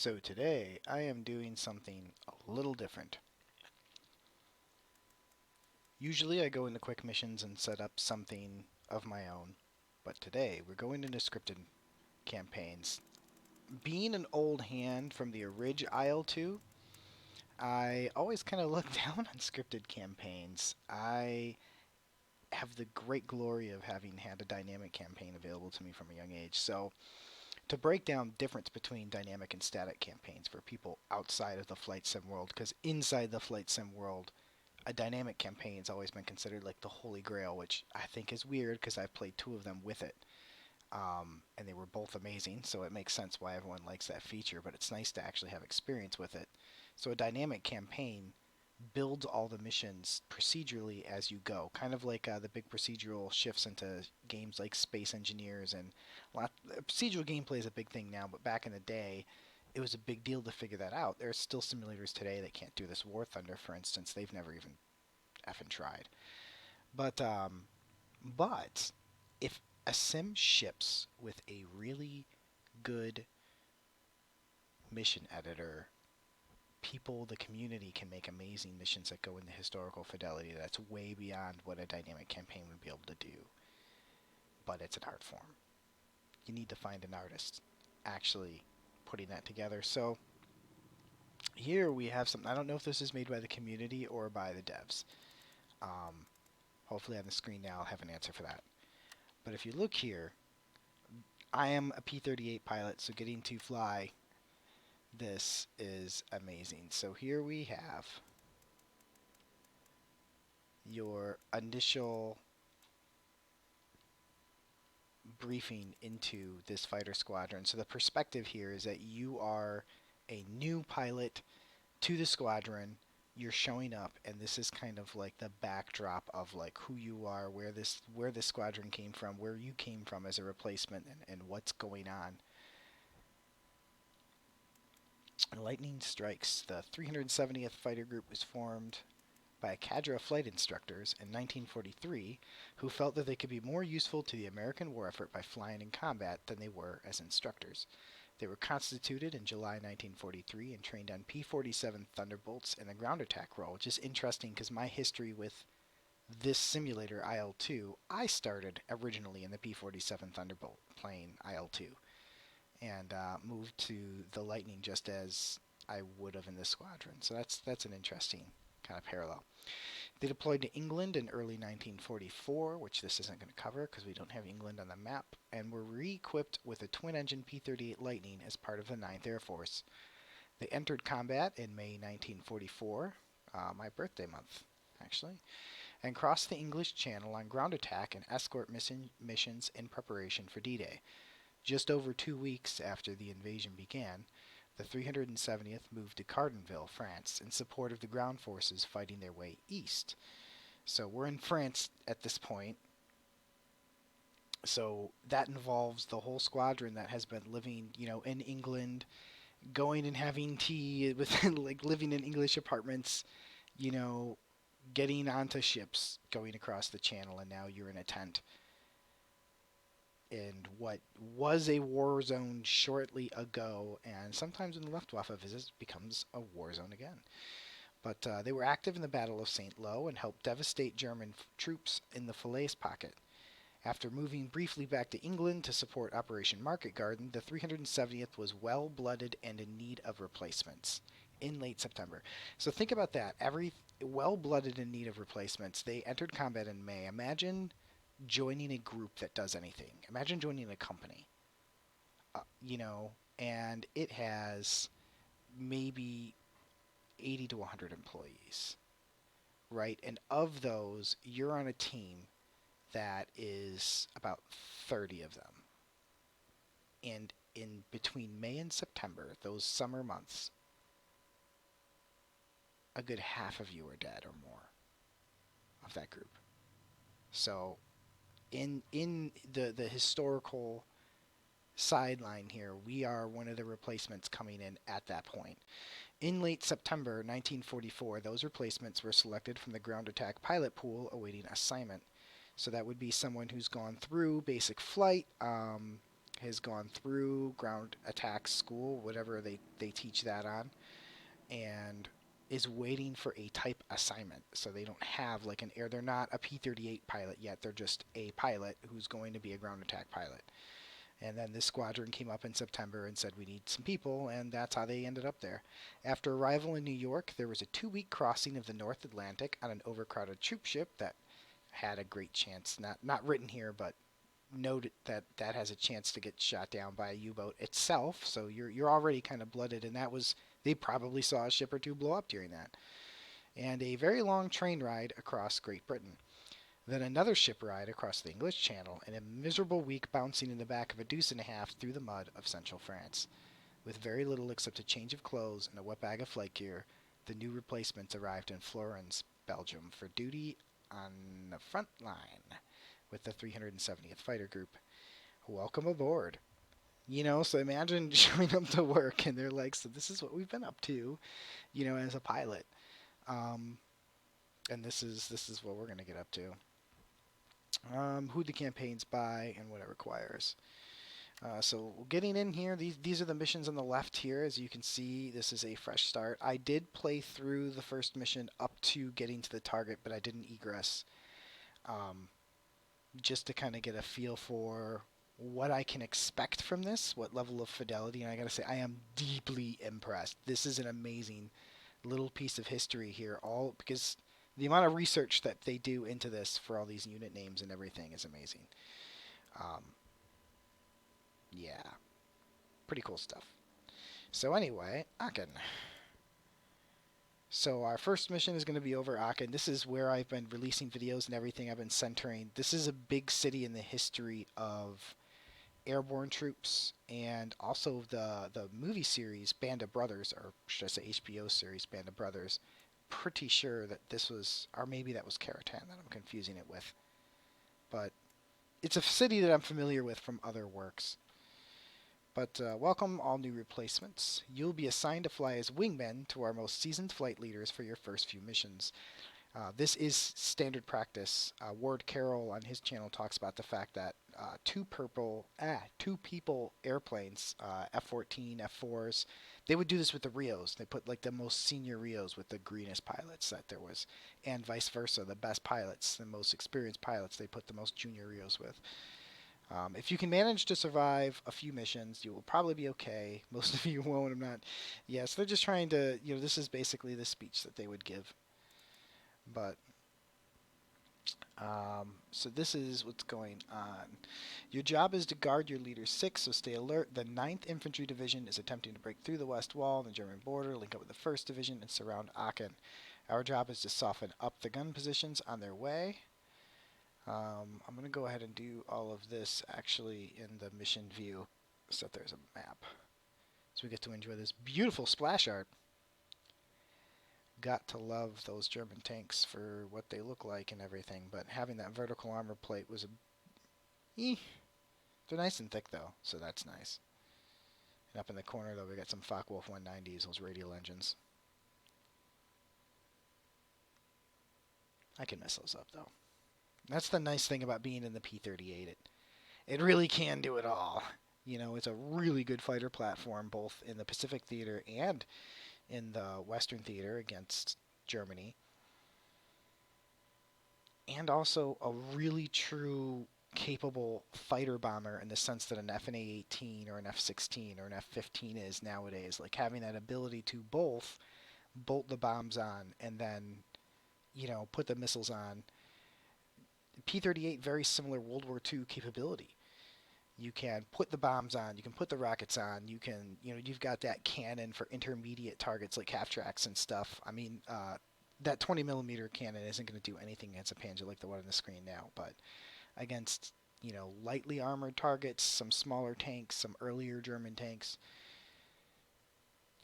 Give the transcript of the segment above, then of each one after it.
So today I am doing something a little different. Usually I go into quick missions and set up something of my own, but today we're going into scripted campaigns. Being an old hand from the Orig IL2, I always kind of look down on scripted campaigns. I have the great glory of having had a dynamic campaign available to me from a young age. So to break down difference between dynamic and static campaigns for people outside of the flight sim world, because inside the flight sim world a dynamic campaign has always been considered like the holy grail, which I think is weird because I've played two of them with it, and they were both amazing. So it makes sense why everyone likes that feature. But it's nice to actually have experience with it. So a dynamic campaign builds all the missions procedurally as you go, kind of like the big procedural shifts into games like Space Engineers and procedural gameplay is a big thing now, but back in the day, it was a big deal to figure that out. There's still simulators today that can't do this. War Thunder, for instance, they've never even effing tried. But but if a sim ships with a really good mission editor, people, the community can make amazing missions that go into historical fidelity. That's way beyond what a dynamic campaign would be able to do. But it's an art form. You need to find an artist actually putting that together. So here we have something. I don't know if this is made by the community or by the devs. Um, Hopefully on the screen now I'll have an answer for that. But if you look here, I am a P-38 pilot, so getting to fly this is amazing. So here we have your initial briefing into this fighter squadron. So the perspective here is that you are a new pilot to the squadron. You're showing up, and this is kind of like the backdrop of like who you are, where this squadron came from, where you came from as a replacement, and what's going on. Lightning strikes. The 370th Fighter Group was formed by a cadre of flight instructors in 1943 who felt that they could be more useful to the American war effort by flying in combat than they were as instructors. They were constituted in July 1943 and trained on P-47 Thunderbolts in the ground attack role, which is interesting because my history with this simulator, IL-2, I started originally in the P-47 Thunderbolt plane IL-2 and moved to the Lightning just as I would have in this squadron. So that's an interesting kind of parallel. They deployed to England in early 1944, which this isn't going to cover because we don't have England on the map, and were re-equipped with a twin-engine P-38 Lightning as part of the 9th Air Force. They entered combat in May 1944, my birthday month, actually, and crossed the English Channel on ground attack and escort missions in preparation for D-Day. Just over 2 weeks after the invasion began, the 370th moved to Cardinville, France, in support of the ground forces fighting their way east. So we're in France at this point. So that involves the whole squadron that has been living, in England, going and having tea with, like, living in English apartments, you know, getting onto ships, going across the channel, and now you're in a tent in what was a war zone shortly ago, and sometimes when the Luftwaffe visits, becomes a war zone again. But they were active in the Battle of St. Lo and helped devastate German troops in the Falaise pocket. After moving briefly back to England to support Operation Market Garden, the 370th was well-blooded and in need of replacements in late September. So think about that. Every well-blooded in need of replacements. They entered combat in May. Imagine joining a group that does anything. Imagine joining a company, uh, you know, and it has maybe 80 to 100 employees, right? And of those, you're on a team that is about 30 of them. And in between May and September, those summer months, a good half of you are dead or more of that group. So in the historical sideline here, we are one of the replacements coming in at that point. In late September 1944, those replacements were selected from the ground attack pilot pool awaiting assignment. So that would be someone who's gone through basic flight, has gone through ground attack school, whatever they teach that on, and is waiting for a type assignment. So they don't have like an air. They're not a P-38 pilot yet. They're just a pilot who's going to be a ground attack pilot. And then this squadron came up in September and said, we need some people, and that's how they ended up there. After arrival in New York, there was a 2-week crossing of the North Atlantic on an overcrowded troop ship that had a great chance, not written here, but noted that that has a chance to get shot down by a U-boat itself. So you're already kind of blooded, and that was, they probably saw a ship or two blow up during that. And a very long train ride across Great Britain. Then another ship ride across the English Channel, and a miserable week bouncing in the back of a deuce and a half through the mud of central France. With very little except a change of clothes and a wet bag of flight gear, the new replacements arrived in Florence, Belgium, for duty on the front line with the 370th Fighter Group. Welcome aboard. So imagine showing up to work and they're like, so this is what we've been up to, as a pilot. Um, and this is what we're going to get up to. Who the campaign's by and what it requires. So getting in here, these are the missions on the left here. As you can see, this is a fresh start. I did play through the first mission up to getting to the target, but I didn't egress. Just to kind of get a feel for what I can expect from this, what level of fidelity, and I gotta say, I am deeply impressed. This is an amazing little piece of history here, all because the amount of research that they do into this for all these unit names and everything is amazing. Um, yeah, pretty cool stuff. So anyway, Aachen. So our first mission is going to be over Aachen. This is where I've been releasing videos and everything. I've been centering. This is a big city in the history of airborne troops, and also the movie series Band of Brothers, or should I say HBO series Band of Brothers. Pretty sure that this was, or maybe that was Karatan that I'm confusing it with. But it's a city that I'm familiar with from other works. But welcome all new replacements. You'll be assigned to fly as wingmen to our most seasoned flight leaders for your first few missions. This is standard practice. Ward Carroll on his channel talks about the fact that two people airplanes, F-14, F-4s, they would do this with the Rios. They put like the most senior Rios with the greenest pilots that there was, and vice versa. The best pilots, the most experienced pilots, they put the most junior Rios with. If you can manage to survive a few missions, you will probably be okay. Most of you won't. I'm not. Yes, they're just trying to. This is basically the speech that they would give. But so this is what's going on. Your job is to guard your leader's six, so stay alert. The 9th Infantry Division is attempting to break through the west wall on the German border, link up with the 1st Division, and surround Aachen. Our job is to soften up the gun positions on their way. I'm going to go ahead and do all of this actually in the mission view, so that there's a map. So we get to enjoy this beautiful splash art. Got to love those German tanks for what they look like and everything, but having that vertical armor plate was they're nice and thick though, so that's nice. And up in the corner though, we got some Focke-Wulf 190s, those radial engines. I can mess those up though. That's the nice thing about being in the P-38. It really can do it all. It's a really good fighter platform, both in the Pacific Theater and in the Western Theater against Germany. And also a really true capable fighter bomber in the sense that an F/A-18 or an F-16 or an F-15 is nowadays. Like having that ability to both bolt the bombs on and then, put the missiles on. P-38, very similar World War II capability. You can put the bombs on, you can put the rockets on, you can, you've got that cannon for intermediate targets like half tracks and stuff. I mean, that 20 millimeter cannon isn't going to do anything against a Panzer like the one on the screen now, but against, lightly armored targets, some smaller tanks, some earlier German tanks,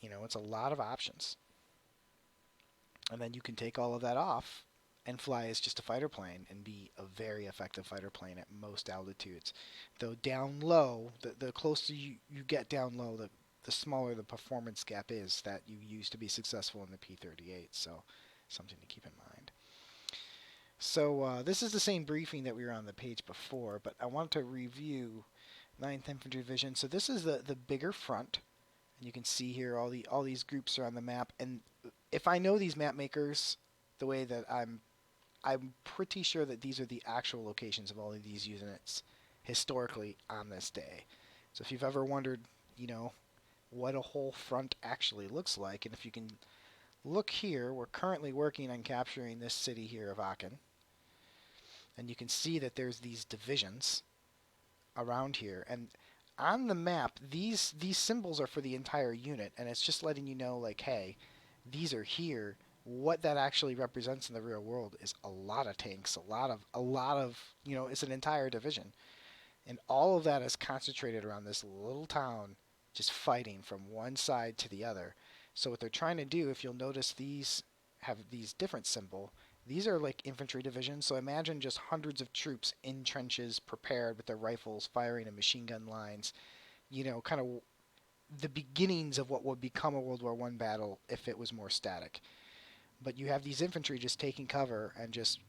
it's a lot of options. And then you can take all of that off and fly as just a fighter plane and be a very effective fighter plane at most altitudes. Though down low, the closer you get down low, the smaller the performance gap is that you use to be successful in the P-38. So something to keep in mind. So this is the same briefing that we were on the page before, but I want to review 9th Infantry Division. So this is the bigger front. And you can see here all these groups are on the map. And if I know these map makers the way that I'm pretty sure that these are the actual locations of all of these units historically on this day. So if you've ever wondered, you know, what a whole front actually looks like, and if you can look here, we're currently working on capturing this city here of Aachen, and you can see that there's these divisions around here, and on the map these symbols are for the entire unit, and it's just letting you know, like, hey, these are here. What that actually represents in the real world is a lot of tanks, a lot of you know, it's an entire division, and all of that is concentrated around this little town, just fighting from one side to the other. So what they're trying to do, if you'll notice, these have these different symbol. These are like infantry divisions, so imagine just hundreds of troops in trenches, prepared with their rifles, firing in machine gun lines. You know, kind of the beginnings of what would become a World War One battle if it was more static. But you have these infantry just taking cover and just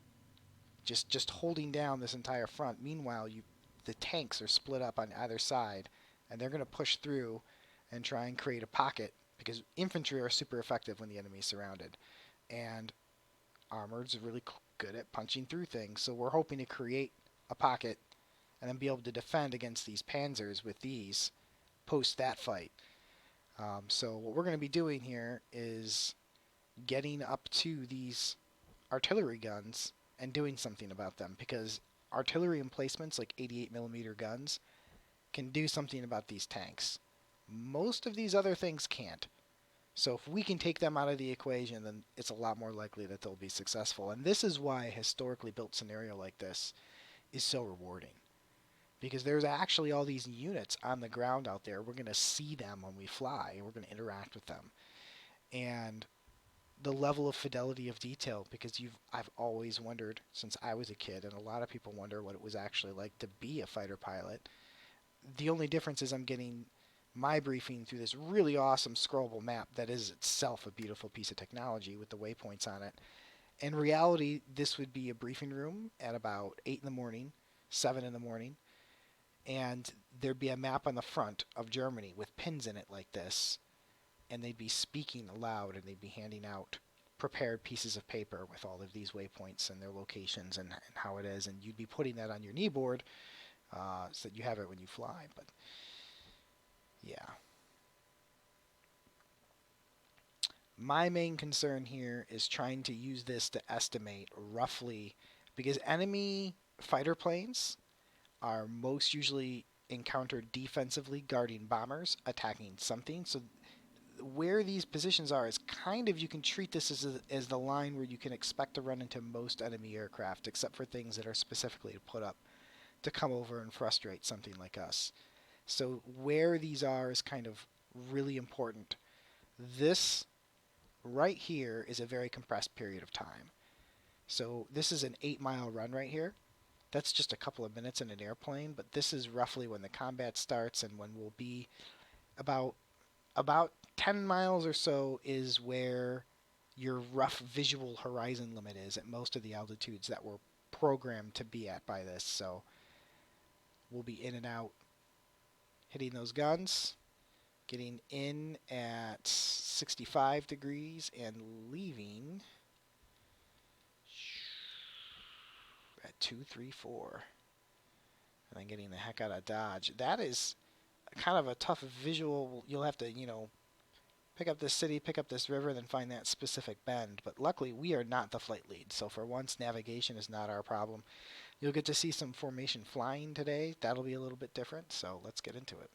holding down this entire front. Meanwhile, the tanks are split up on either side, and they're going to push through and try and create a pocket, because infantry are super effective when the enemy's surrounded, and armored's really good at punching through things. So we're hoping to create a pocket and then be able to defend against these panzers with these post that fight. So what we're going to be doing here is getting up to these artillery guns and doing something about them, because artillery emplacements like 88 millimeter guns can do something about these tanks. Most of these other things can't. So if we can take them out of the equation, then it's a lot more likely that they'll be successful. And this is why a historically built scenario like this is so rewarding, because there's actually all these units on the ground out there. We're going to see them when we fly, and we're going to interact with them. And the level of fidelity of detail, because I've always wondered since I was a kid, and a lot of people wonder what it was actually like to be a fighter pilot. The only difference is I'm getting my briefing through this really awesome scrollable map that is itself a beautiful piece of technology with the waypoints on it. In reality, this would be a briefing room at about 8 in the morning, 7 in the morning, and there'd be a map on the front of Germany with pins in it like this, and they'd be speaking aloud, and they'd be handing out prepared pieces of paper with all of these waypoints and their locations and how it is, and you'd be putting that on your knee board so that you have it when you fly. But yeah, my main concern here is trying to use this to estimate roughly, because enemy fighter planes are most usually encountered defensively guarding bombers attacking something. So where these positions are is kind of, you can treat this as the line where you can expect to run into most enemy aircraft, except for things that are specifically put up to come over and frustrate something like us. So where these are is kind of really important. This right here is a very compressed period of time. So this is an 8-mile run right here. That's just a couple of minutes in an airplane, but this is roughly when the combat starts, and when we'll be about 10 miles or so is where your rough visual horizon limit is at most of the altitudes that we're programmed to be at by this. So we'll be in and out hitting those guns, getting in at 65 degrees and leaving at 234, and then getting the heck out of Dodge. That is kind of a tough visual. You'll have to, you know, pick up this city, pick up this river, then find that specific bend. But luckily, we are not the flight lead, so for once, navigation is not our problem. You'll get to see some formation flying today. That'll be a little bit different, so let's get into it.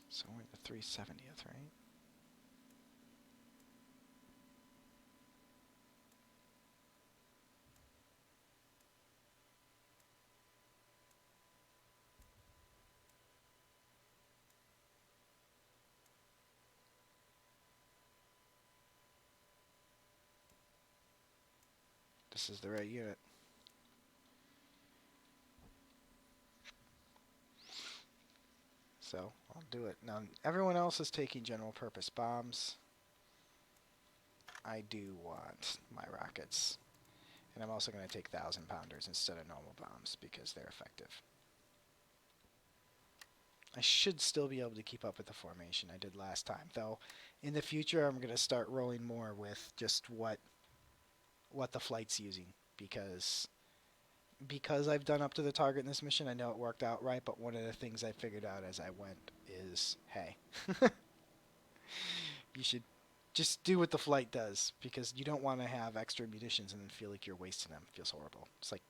So we're at the 370th, right? This is the right unit. So I'll do it. Now everyone else is taking general purpose bombs. I do want my rockets. And I'm also going to take 1,000-pounders instead of normal bombs because they're effective. I should still be able to keep up with the formation I did last time, though in the future I'm going to start rolling more with just what the flight's using, because I've done up to the target in this mission. I know it worked out right, but one of the things I figured out as I went is, hey, you should just do what the flight does, because you don't want to have extra munitions and then feel like you're wasting them. It feels horrible. It's like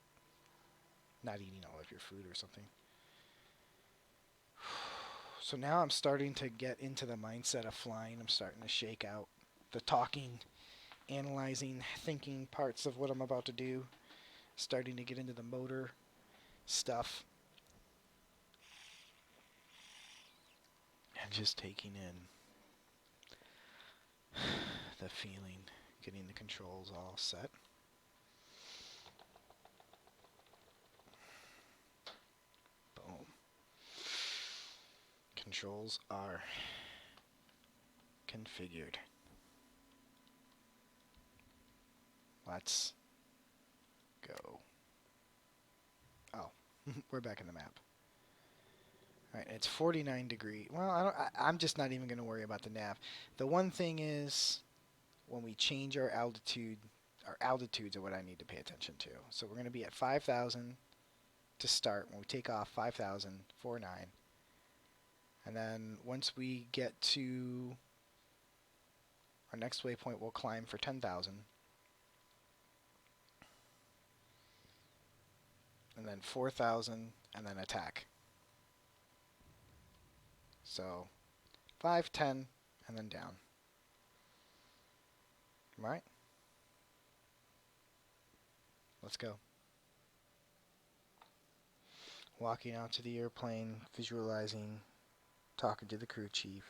not eating all of your food or something. So now I'm starting to get into the mindset of flying. I'm starting to shake out the talking, analyzing, thinking parts of what I'm about to do. Starting to get into the motor stuff. And just taking in the feeling, getting the controls all set. Boom. Controls are configured. Let's go. Oh, we're back in the map. All right, it's 49 degrees. Well, I'm just not even going to worry about the nav. The one thing is, when we change our altitudes are what I need to pay attention to. So we're going to be at 5,000 to start. When we take off, 5,000, 49. And then once we get to our next waypoint, we'll climb for 10,000. And then 4,000, and then attack. So 5, 10, and then down. Right? Let's go. Walking out to the airplane, visualizing, talking to the crew chief,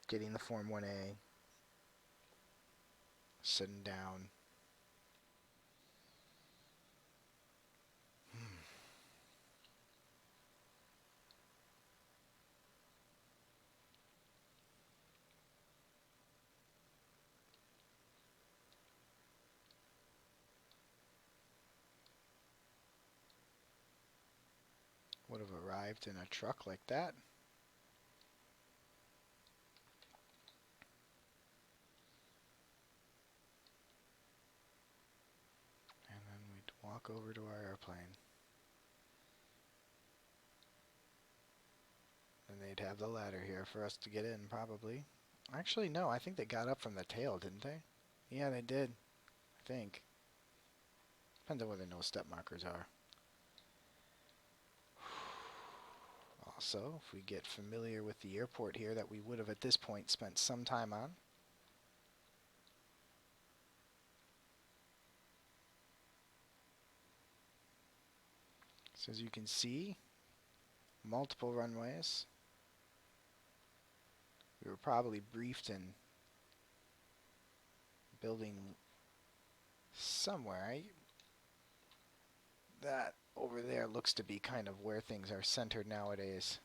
getting the Form 1A, sitting down. Would have arrived in a truck like that. And then we'd walk over to our airplane. And they'd have the ladder here for us to get in, probably. Actually, no, I think they got up from the tail, didn't they? Yeah, they did. I think. Depends on where the no step markers are. Also, if we get familiar with the airport here that we would have at this point spent some time on. So as you can see, multiple runways. We were probably briefed in building somewhere. That over there looks to be kind of where things are centered nowadays.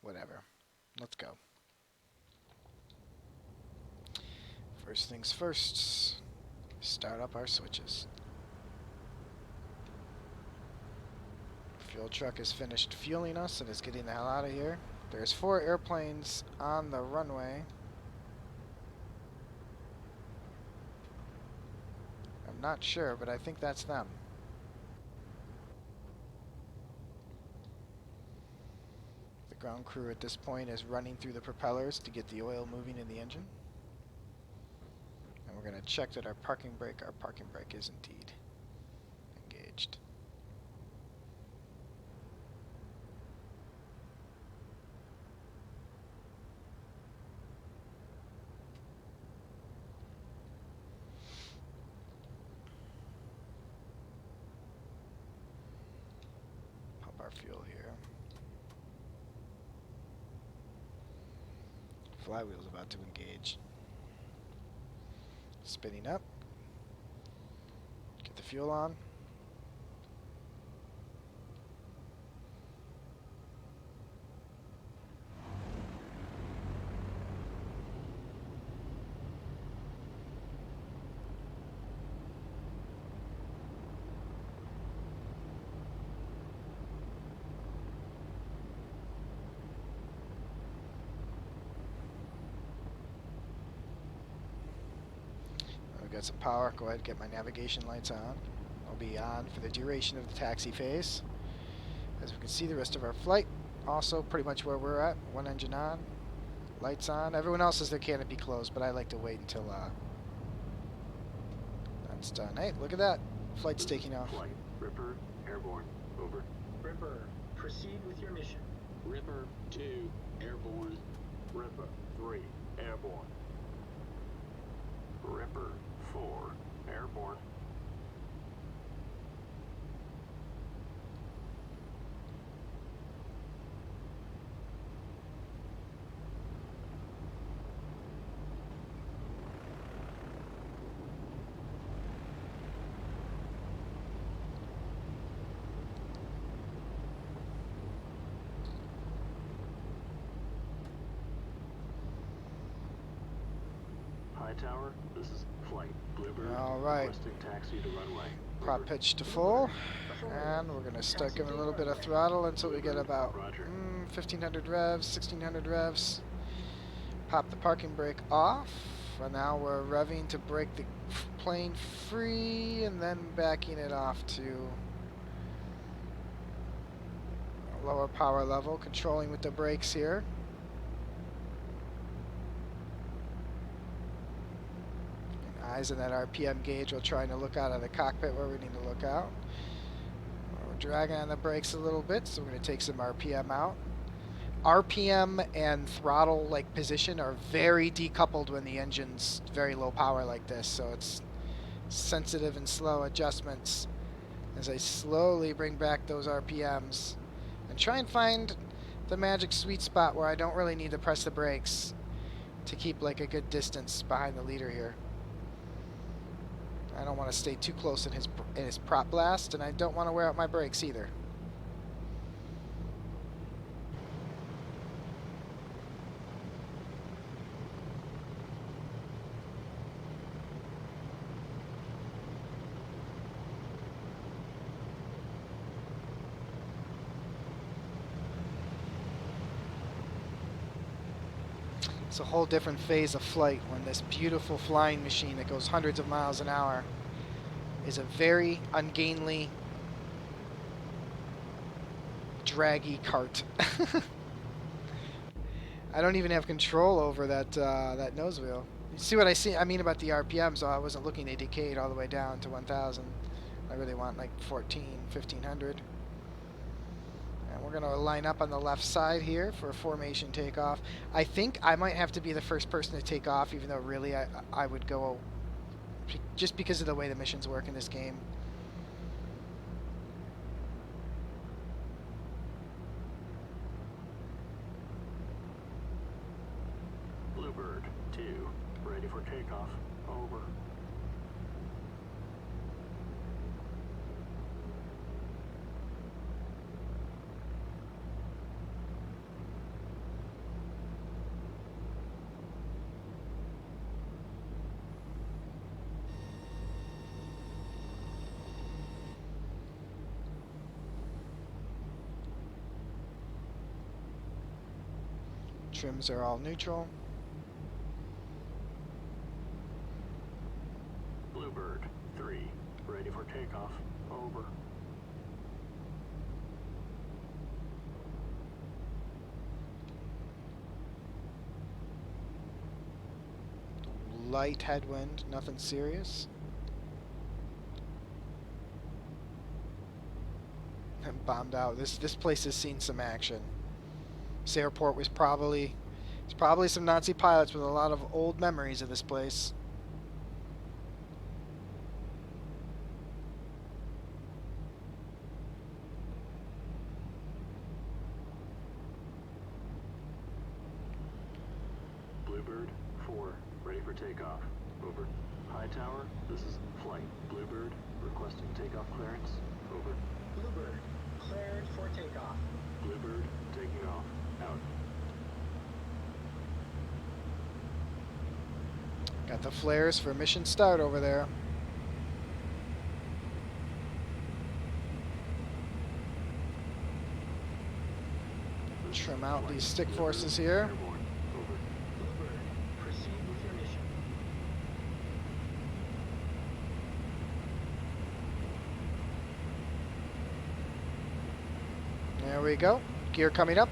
Whatever. Let's go. First things first, start up our switches. Fuel truck is finished fueling us and is getting the hell out of here. There's 4 airplanes on the runway. I'm not sure, but I think that's them. The ground crew at this point is running through the propellers to get the oil moving in the engine. And we're going to check that our parking brake is indeed engaged. Pump our fuel here. Flywheel's about to engage. Spinning up. Get the fuel on. we got some power. Go ahead and get my navigation lights on. I'll be on for the duration of the taxi phase. As we can see, the rest of our flight also pretty much where we're at. One engine on, lights on. Everyone else has their canopy closed, but I like to wait until that's done. Hey, look at that. Flight's taking off. Flight. Ripper, airborne. Over. Ripper, proceed with your mission. Ripper 2, airborne. Ripper 3, airborne. Ripper 4, airborne. Tower, this is flight. Bluebird. All right. Requesting taxi to runway. Prop pitch to full, and we're going to start giving a little bit of throttle until we get about 1500 revs, 1600 revs. Pop the parking brake off, and now we're revving to break the plane free, and then backing it off to a lower power level, controlling with the brakes here. Eyes on that RPM gauge while trying to look out of the cockpit where we need to look out. We're dragging on the brakes a little bit, so we're going to take some RPM out. RPM and throttle like position are very decoupled when the engine's very low power like this, so it's sensitive and slow adjustments as I slowly bring back those RPMs and try and find the magic sweet spot where I don't really need to press the brakes to keep like a good distance behind the leader here. I don't want to stay too close in his prop blast, and I don't want to wear out my brakes either. It's a whole different phase of flight when this beautiful flying machine that goes hundreds of miles an hour is a very ungainly, draggy cart. I don't even have control over that that nose wheel. You see what I mean about the RPM, so I wasn't looking to decay it all the way down to 1000. I really want like 1500. And we're going to line up on the left side here for a formation takeoff. I think I might have to be the first person to take off, even though really I would go just because of the way the missions work in this game. Bluebird 2, ready for takeoff. Over. Trims are all neutral. Bluebird 3, ready for takeoff. Over. Light headwind, nothing serious. And bombed out. This place has seen some action. This airport was probably some Nazi pilots with a lot of old memories of this place. Bluebird 4, ready for takeoff. Over. High tower, this is flight. Bluebird, requesting takeoff clearance. Over. Bluebird, cleared for takeoff. Bluebird, taking off. Out. Got the flares for mission start over there. Trim out these stick forces here. Bluebird, proceed with your mission. There we go. Gear coming up.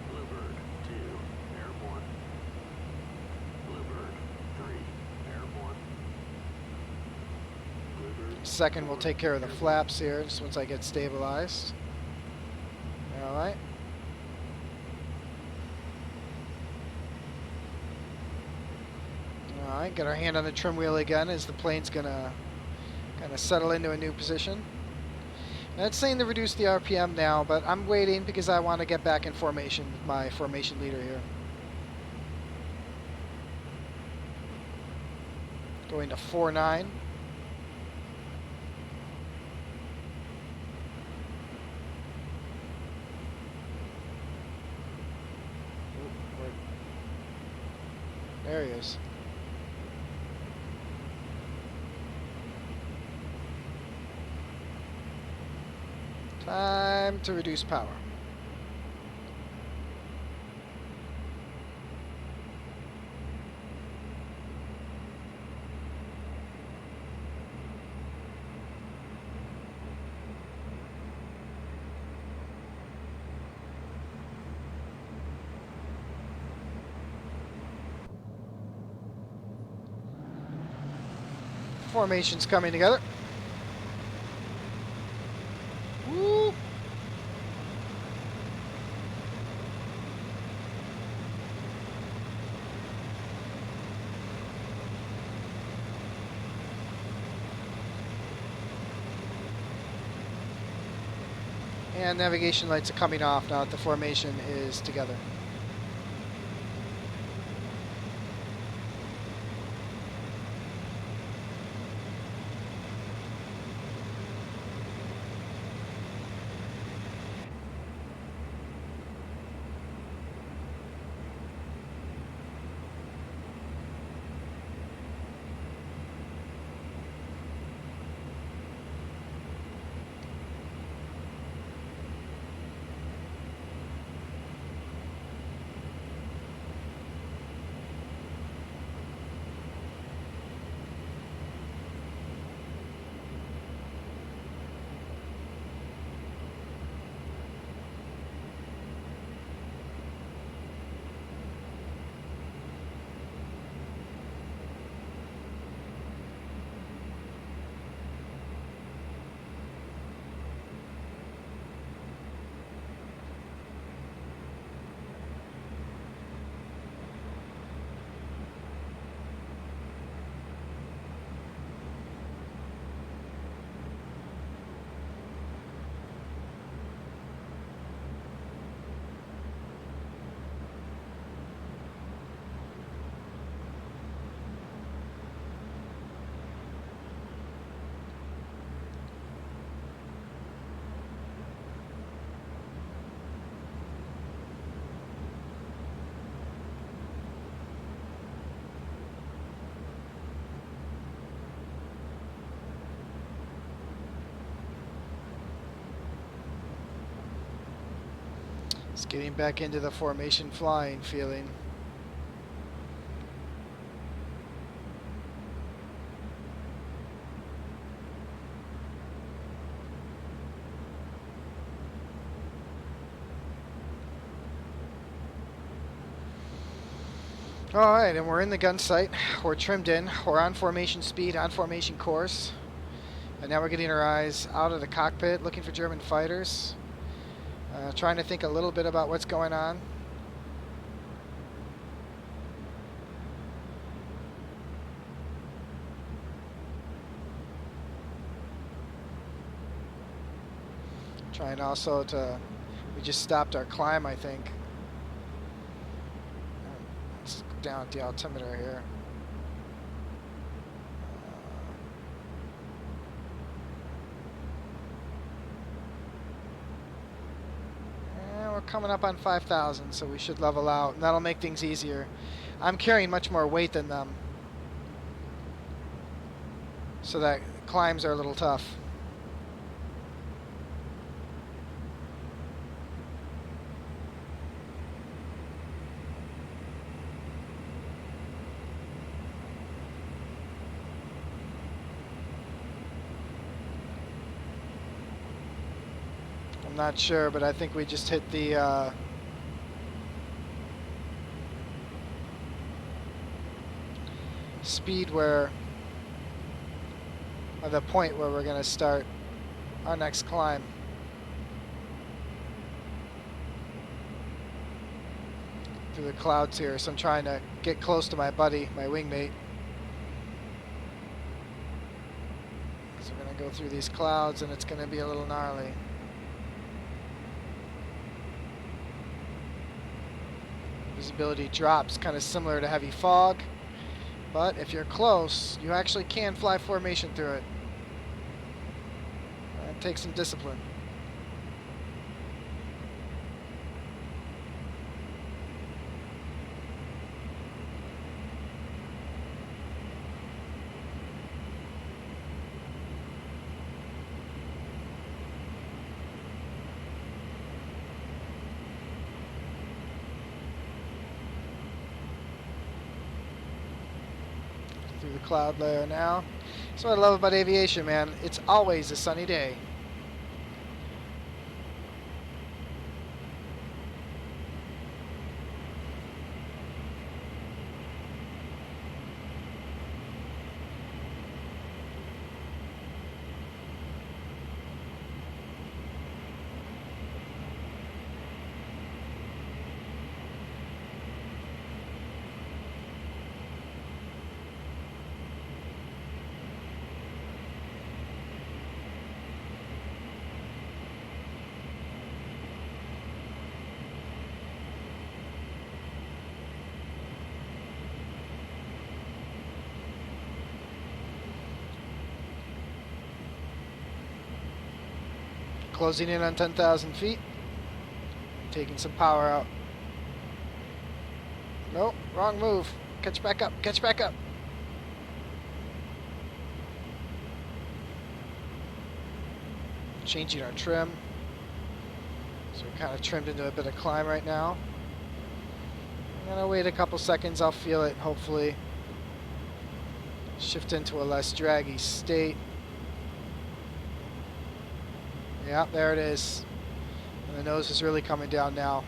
Bluebird 2, airborne. Bluebird 3, airborne. Bluebird Second, we'll 4, take care of the airborne. flaps here just once I get stabilized. Alright. Alright, get our hand on the trim wheel again as the plane's gonna kind of settle into a new position. And it's saying to reduce the RPM now, but I'm waiting because I want to get back in formation with my formation leader here. Going to 4-9. There he is. Time to reduce power. Formation's coming together. Woo! And navigation lights are coming off now that the formation is together. It's getting back into the formation flying feeling. Alright, and we're in the gun sight. We're trimmed in. We're on formation speed, on formation course. And now we're getting our eyes out of the cockpit, looking for German fighters. Trying to think a little bit about what's going on. Trying also to... We just stopped our climb, I think. Let's go down at the altimeter here. We're coming up on 5,000, so we should level out, and that'll make things easier. I'm carrying much more weight than them, so that climbs are a little tough. I'm not sure, but I think we just hit the speed where, or the point where we're going to start our next climb. Through the clouds here, so I'm trying to get close to my buddy, my wingmate. So we're going to go through these clouds and it's going to be a little gnarly. Visibility drops, kind of similar to heavy fog, but if you're close, you actually can fly formation through it. That takes some discipline. Through the cloud layer now. That's what I love about aviation, man. It's always a sunny day. Closing in on 10,000 feet. Taking some power out. Nope, wrong move. Catch back up, catch back up. Changing our trim. So we're kind of trimmed into a bit of climb right now. I'm gonna wait a couple seconds, I'll feel it, hopefully. Shift into a less draggy state. Yeah, there it is. And the nose is really coming down now.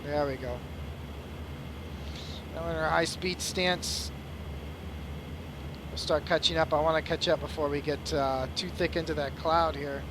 There we go. Now in our high speed stance, we'll start catching up. I want to catch up before we get too thick into that cloud here.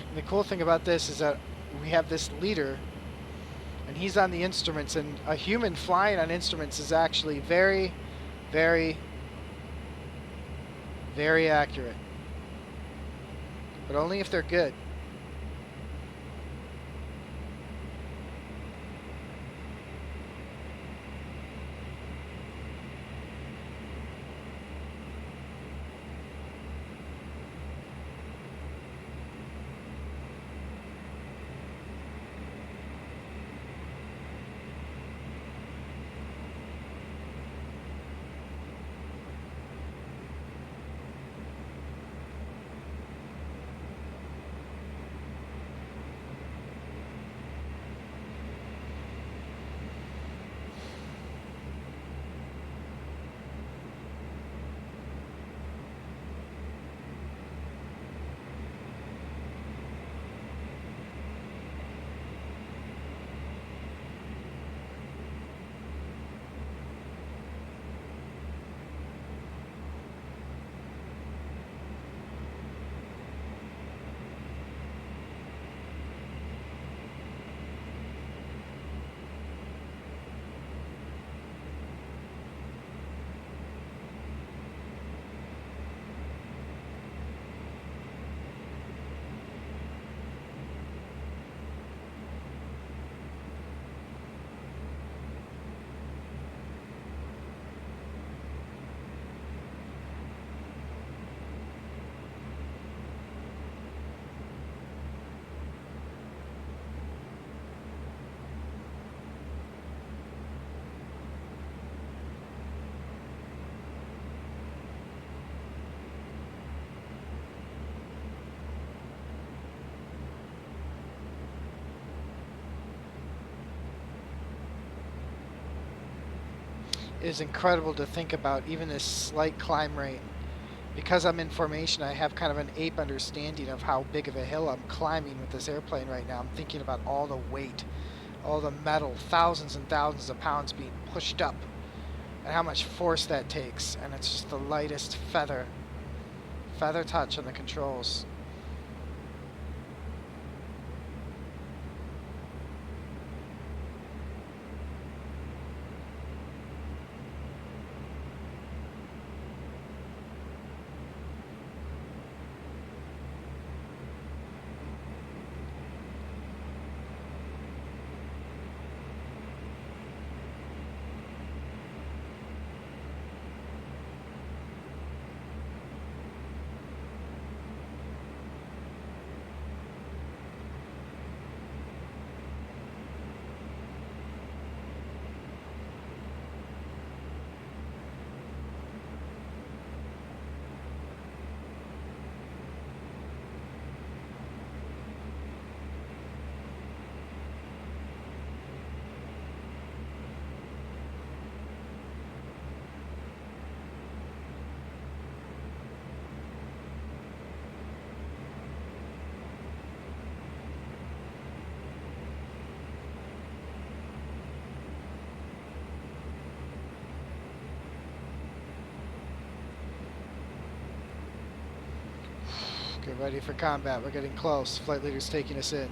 And the cool thing about this is that we have this leader, and he's on the instruments, and a human flying on instruments is actually very, very, very accurate. But only if they're good. is incredible to think about, even this slight climb rate. Because I'm in formation, I have kind of an ape understanding of how big of a hill I'm climbing with this airplane right now. I'm thinking about all the weight, all the metal, thousands and thousands of pounds being pushed up, and how much force that takes. And it's just the lightest feather touch on the controls. Get ready for combat. We're getting close. Flight leader's taking us in.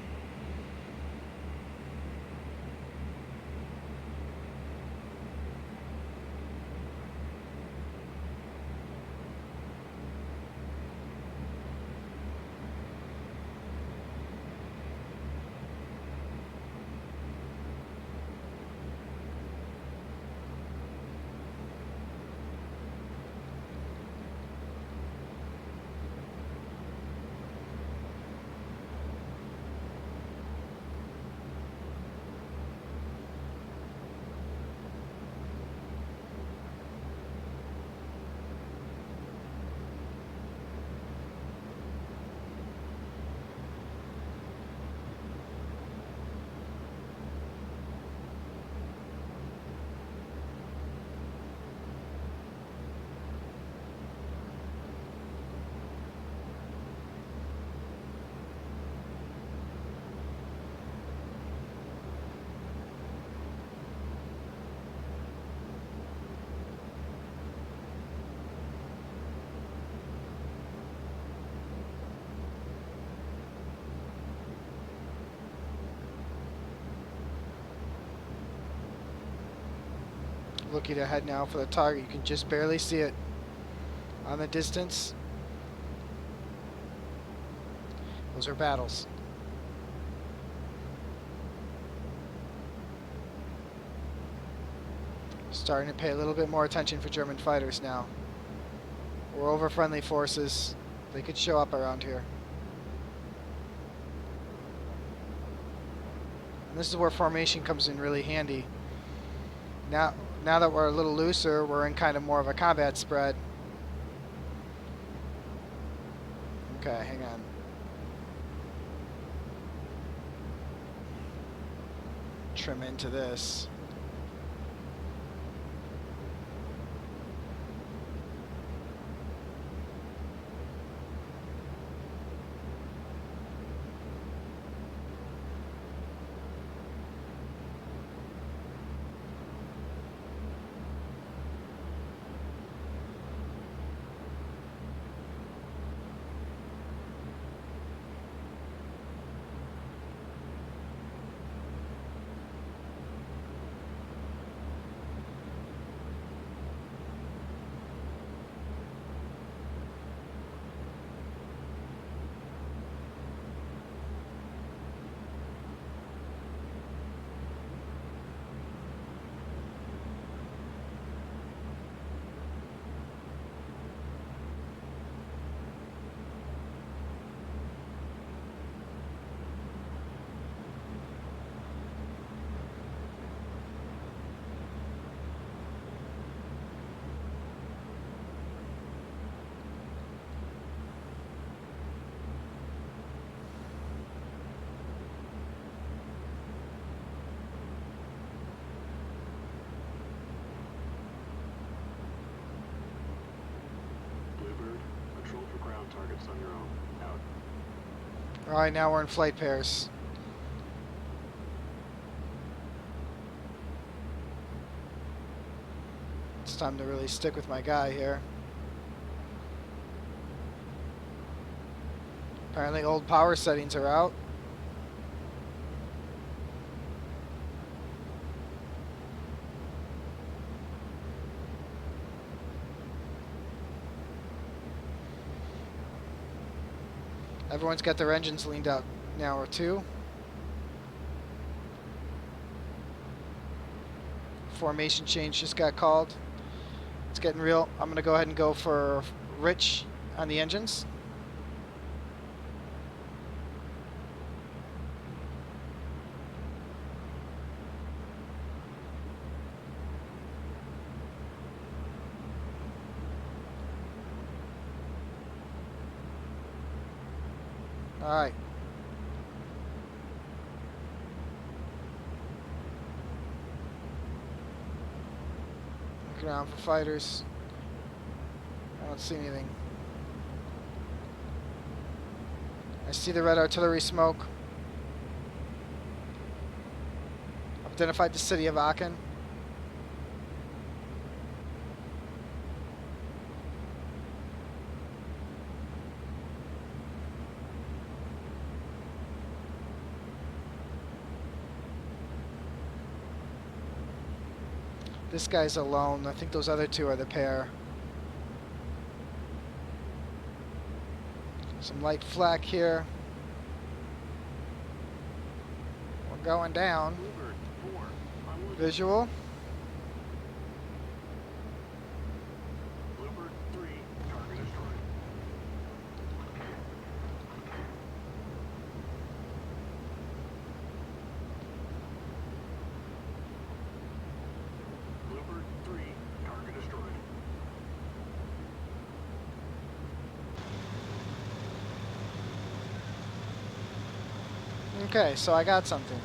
Looking ahead now for the target. You can just barely see it on the distance. Those are battles. Starting to pay a little bit more attention for German fighters now. We're over friendly forces. They could show up around here. And this is where formation comes in really handy. Now that we're a little looser, we're in kind of more of a combat spread. Okay, hang on. Trim into this. on your own. Out. Alright, now we're in flight pairs. It's time to really stick with my guy here. Apparently old power settings are out. Everyone's got their engines leaned out now or two. Formation change just got called. It's getting real. I'm going to go ahead and go for Rich on the engines. All right. Looking around for fighters. I don't see anything. I see the red artillery smoke. I've identified the city of Aachen. This guy's alone. I think those other two are the pair. Some light flak here. We're going down. Bluebird 4. I'm with Visual. Bluebird 3. Target destroyed. Bluebird 3. Target destroyed. Okay, so I got something.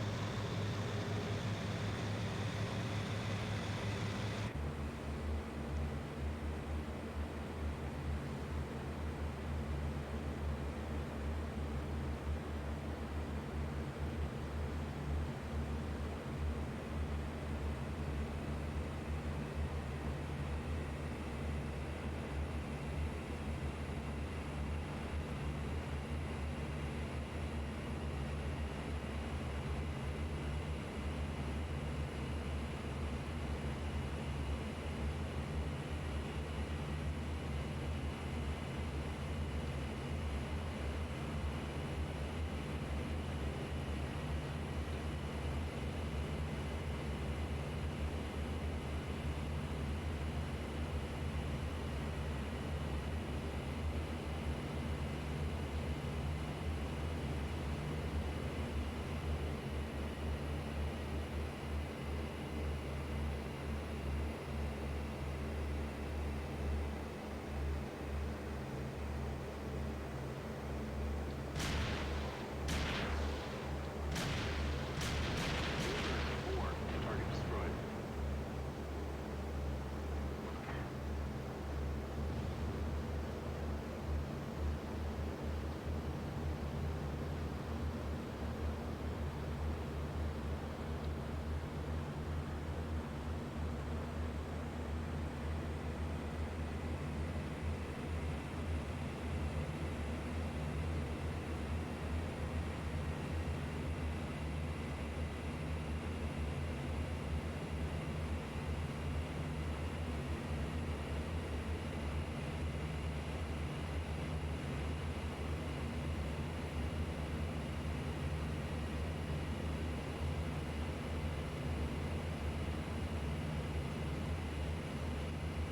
Bluebird 4. Target destroyed.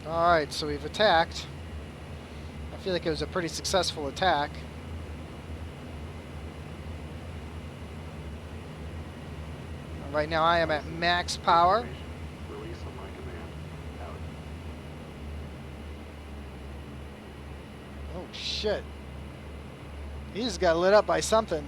Alright, so we've attacked. I feel like it was a pretty successful attack. Right now I am at max power. Release on my command. Out. Oh shit. He just got lit up by something.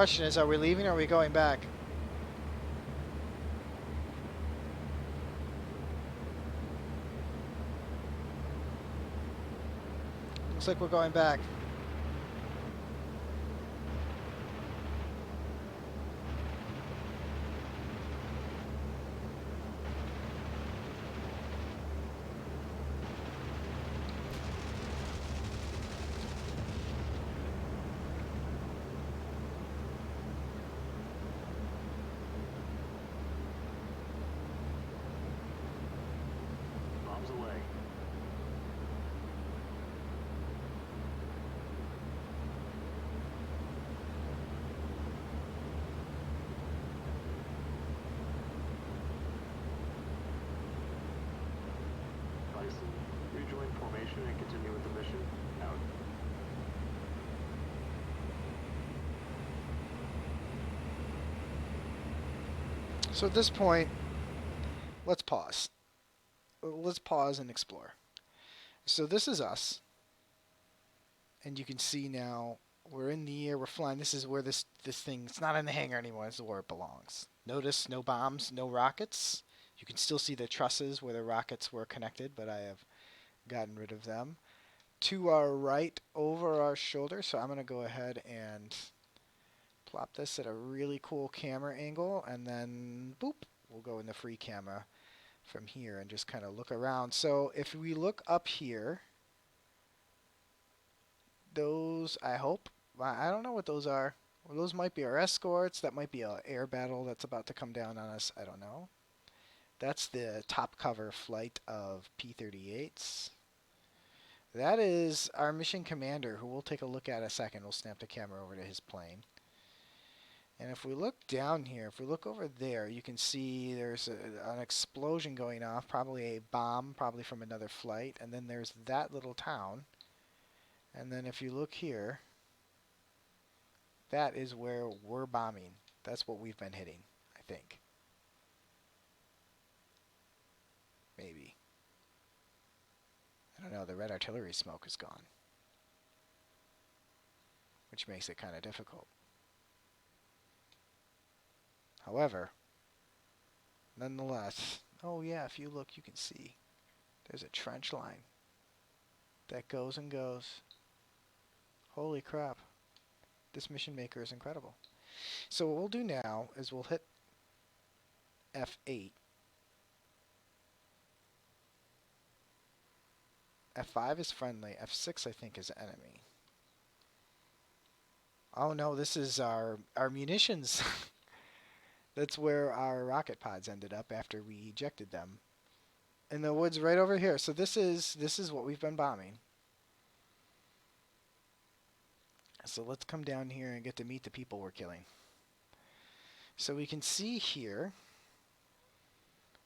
question is, are we leaving or are we going back? Looks like we're going back. Bombs away. Bison, rejoin formation and continue with the mission. Out. So at this point, let's pause. Let's pause and explore. So this is us. And you can see now we're in the air, we're flying. This is where this thing, it's not in the hangar anymore. This is where it belongs. Notice no bombs, no rockets. You can still see the trusses where the rockets were connected, but I have gotten rid of them. To our right, over our shoulder, so I'm going to go ahead and plop this at a really cool camera angle, and then boop, we'll go in the free camera from here and just kind of look around. So if we look up here, those, I hope, I don't know what those are. Well, those might be our escorts. That might be an air battle that's about to come down on us. I don't know. That's the top cover flight of P-38s. That is our mission commander, who we'll take a look at in a second. We'll snap the camera over to his plane. And if we look down here, if we look over there, you can see there's an explosion going off, probably a bomb, probably from another flight. And then there's that little town. And then if you look here, that is where we're bombing. That's what we've been hitting, I think. Maybe. I don't know, the red artillery smoke is gone, which makes it kind of difficult. However, nonetheless, oh yeah, if you look, you can see there's a trench line that goes and goes. Holy crap. This mission maker is incredible. So what we'll do now is we'll hit F8. F5 is friendly. F6, I think, is enemy. Oh no, this is our munitions. That's where our rocket pods ended up after we ejected them. In the woods right over here. So this is what we've been bombing. So let's come down here and get to meet the people we're killing. So we can see here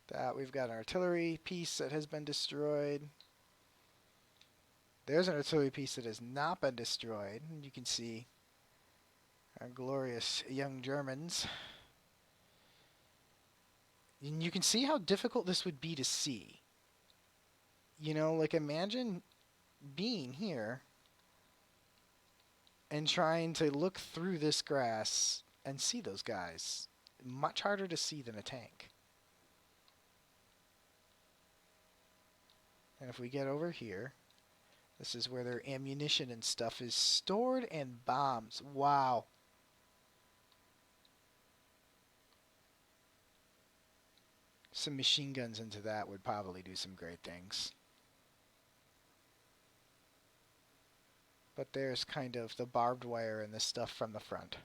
that we've got an artillery piece that has been destroyed. There's an artillery piece that has not been destroyed. You can see our glorious young Germans. And you can see how difficult this would be to see. You know, like imagine being here and trying to look through this grass and see those guys. Much harder to see than a tank. And if we get over here, this is where their ammunition and stuff is stored, and bombs. Wow. Some machine guns into that would probably do some great things. But there's kind of the barbed wire and the stuff from the front.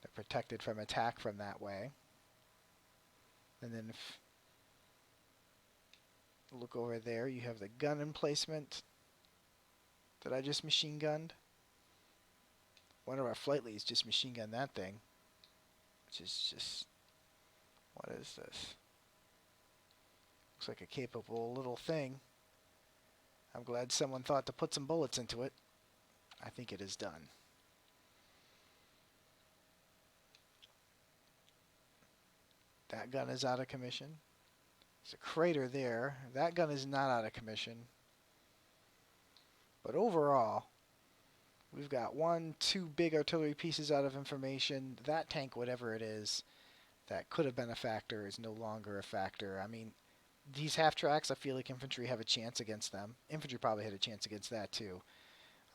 They're protected from attack from that way. And then if you look over there, you have the gun emplacement that I just machine gunned. One of our flight leads just machine gunned that thing, which is just, what is this? Looks like a capable little thing. I'm glad someone thought to put some bullets into it. I think it is done. That gun is out of commission. There's a crater there. That gun is not out of commission. But overall, We've got 2 big artillery pieces out of information. That tank, whatever it is, that could have been a factor, is no longer a factor. I mean, these half tracks, I feel like infantry have a chance against them. Infantry probably had a chance against that too.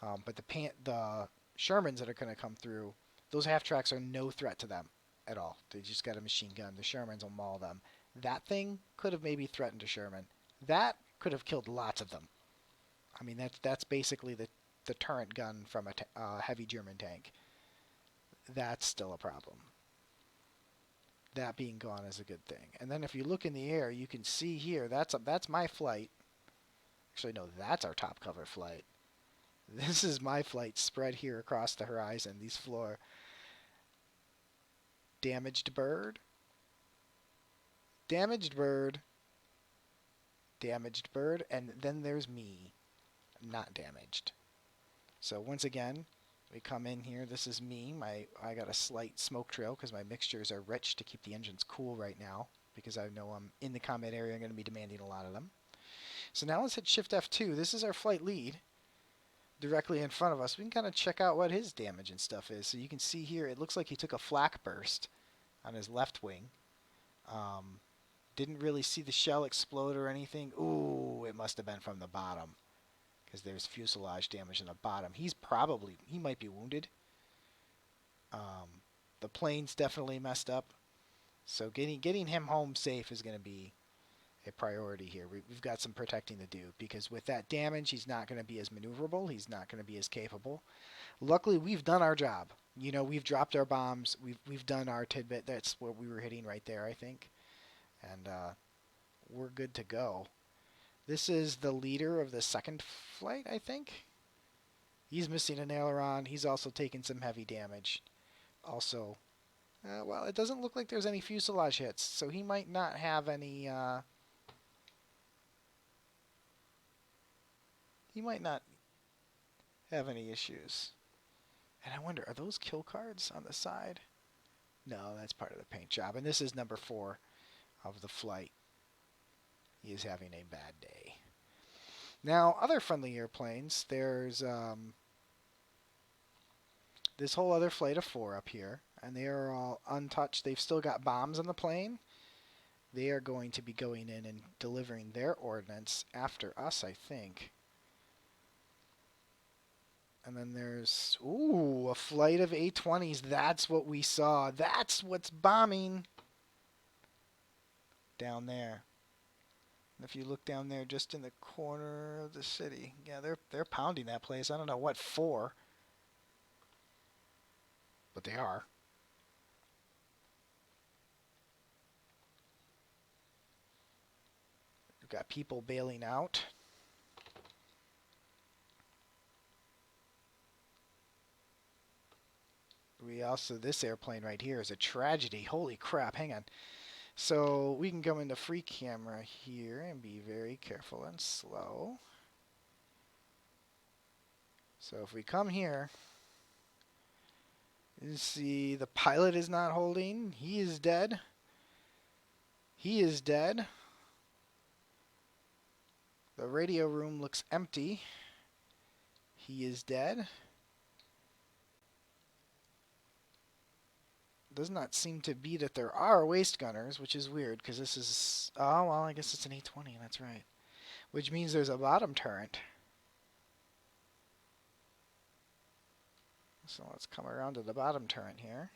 But the Shermans that are going to come through, those half tracks are no threat to them at all. They just got a machine gun. The Shermans will maul them. That thing could have maybe threatened a Sherman. That could have killed lots of them. I mean, that's basically the turret gun from a heavy German tank. That's still a problem. That being gone is a good thing. And then if you look in the air, you can see here, that's my flight. Actually, no, that's our top cover flight. This is my flight spread here across the horizon. These floor. Damaged bird. Damaged bird. Damaged bird. And then there's me. Not damaged. So once again, we come in here. This is me. I got a slight smoke trail because my mixtures are rich to keep the engines cool right now, because I know I'm in the combat area. I'm going to be demanding a lot of them. So now let's hit Shift F2. This is our flight lead directly in front of us. We can kind of check out what his damage and stuff is. So you can see here, it looks like he took a flak burst on his left wing. Didn't really see the shell explode or anything. Ooh, it must have been from the bottom, because there's fuselage damage in the bottom. He might be wounded. The plane's definitely messed up. So getting him home safe is going to be a priority here. We've got some protecting to do, because with that damage, he's not going to be as maneuverable. He's not going to be as capable. Luckily, we've done our job. You know, we've dropped our bombs. We've done our tidbit. That's what we were hitting right there, I think. And we're good to go. This is the leader of the second flight, I think. He's missing an aileron. He's also taking some heavy damage. Also, well, it doesn't look like there's any fuselage hits, so he might not have any... he might not have any issues. And I wonder, are those kill cards on the side? No, that's part of the paint job. And this is number 4 of the flight. He is having a bad day. Now, other friendly airplanes, there's this whole other flight of 4 up here, and they are all untouched. They've still got bombs on the plane. They are going to be going in and delivering their ordnance after us, I think. And then there's, ooh, a flight of A-20s. That's what we saw. That's what's bombing down there. And if you look down there just in the corner of the city, yeah, they're pounding that place. I don't know what for, but they are. We've got people bailing out. We also, this airplane right here is a tragedy. Holy crap, hang on. So we can go into free camera here and be very careful and slow. So if we come here, you see the pilot is not holding. He is dead. He is dead. The radio room looks empty. He is dead. Does not seem to be that there are waist gunners, which is weird, because this is... oh, well, I guess it's an A-20, that's right. Which means there's a bottom turret. So let's come around to the bottom turret here.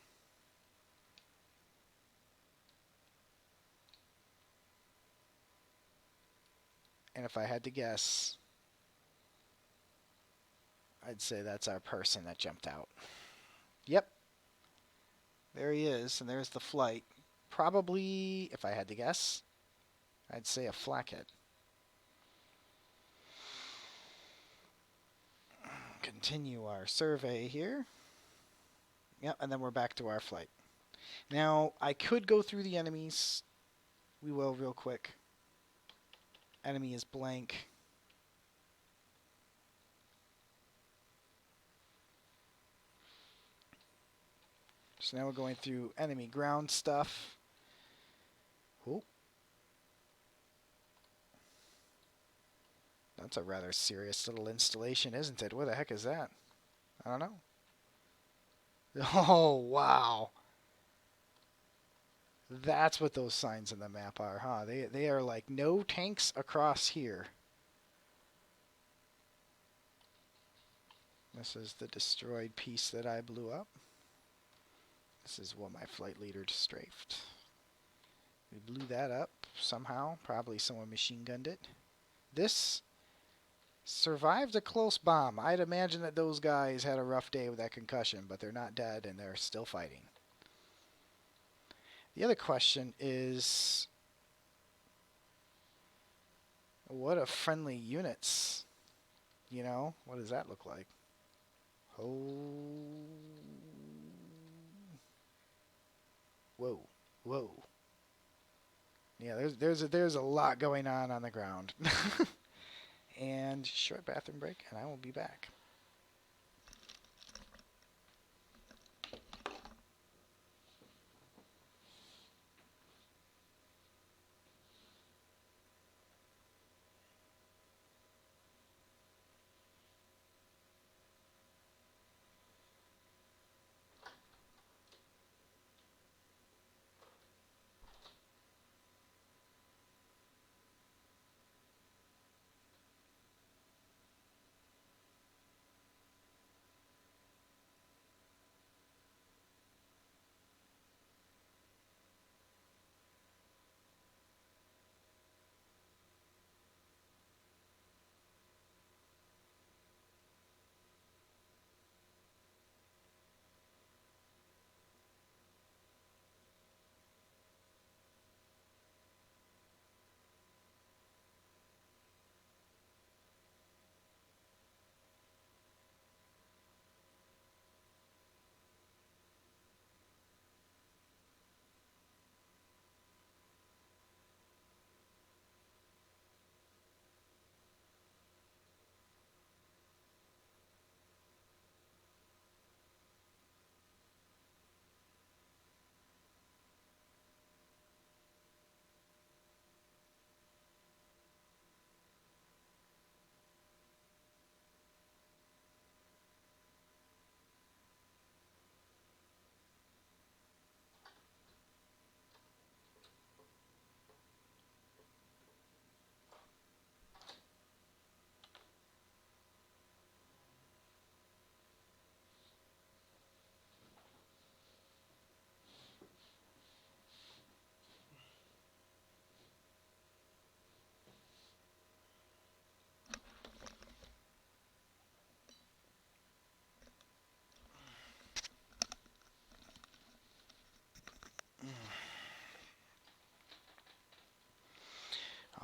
And if I had to guess, I'd say that's our person that jumped out. Yep. There he is, and there's the flight. Probably, if I had to guess, I'd say a flak hit. Continue our survey here. Yep, and then we're back to our flight. Now, I could go through the enemies. We will real quick. Enemy is blank. So now we're going through enemy ground stuff. Oh. That's a rather serious little installation, isn't it? What the heck is that? I don't know. Oh, wow. That's what those signs in the map are, huh? They are like no tanks across here. This is the destroyed piece that I blew up. This is what my flight leader strafed. We blew that up somehow. Probably someone machine gunned it. This survived a close bomb. I'd imagine that those guys had a rough day with that concussion, but they're not dead and they're still fighting. The other question is, what are friendly units? You know, what does that look like? Oh. Whoa. Whoa. Yeah, there's a lot going on the ground. And short bathroom break, and I will be back.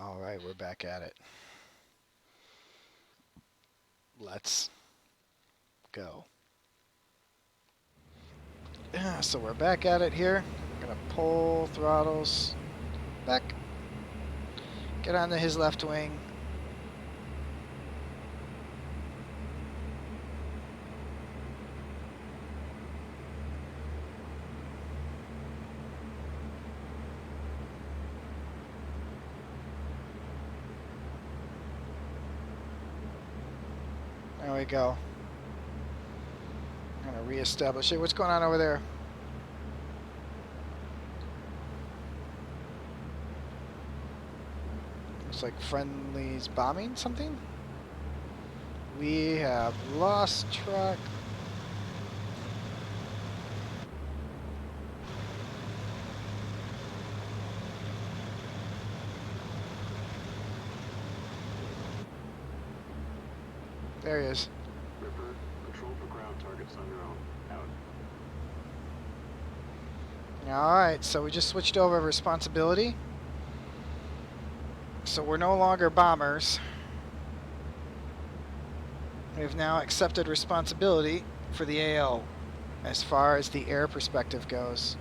All right, we're back at it. Let's go. So we're back at it here. I'm gonna pull throttles back. Get onto his left wing. There we go. I'm gonna reestablish it. What's going on over there? Looks like friendlies bombing something. We have lost track. There he is. Ripper, patrol for ground targets on your own. Out. Alright, so we just switched over responsibility. So we're no longer bombers. We've now accepted responsibility for the AO as far as the air perspective goes.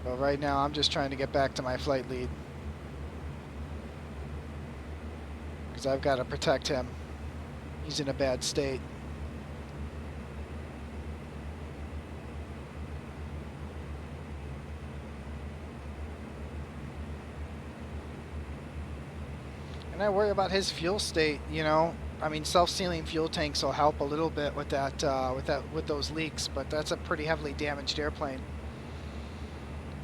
But right now I'm just trying to get back to my flight lead, because I've got to protect him. He's in a bad state. And I worry about his fuel state, you know. I mean, self-sealing fuel tanks will help a little bit with that, with those leaks, but that's a pretty heavily damaged airplane.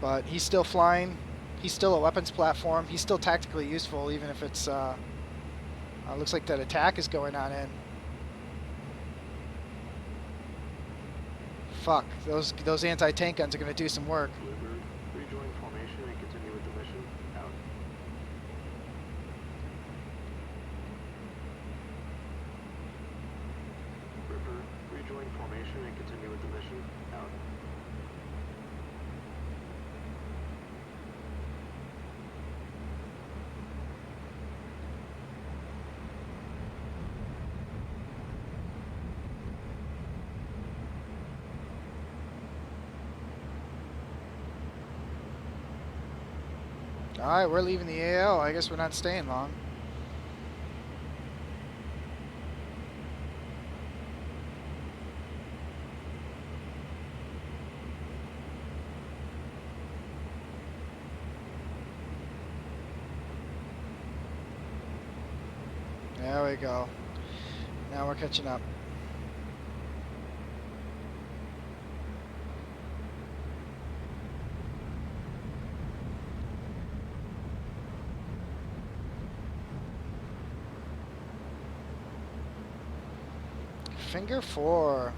But he's still flying. He's still a weapons platform. He's still tactically useful, even if it's. Looks like that attack is going on in. Fuck, those anti-tank guns are gonna do some work. Bluebird, rejoin formation and continue with the mission. Out. Ripper, rejoin formation and continue with the mission. Out. Alright, we're leaving the AO. I guess we're not staying long. There we go. Now we're catching up. Finger 4.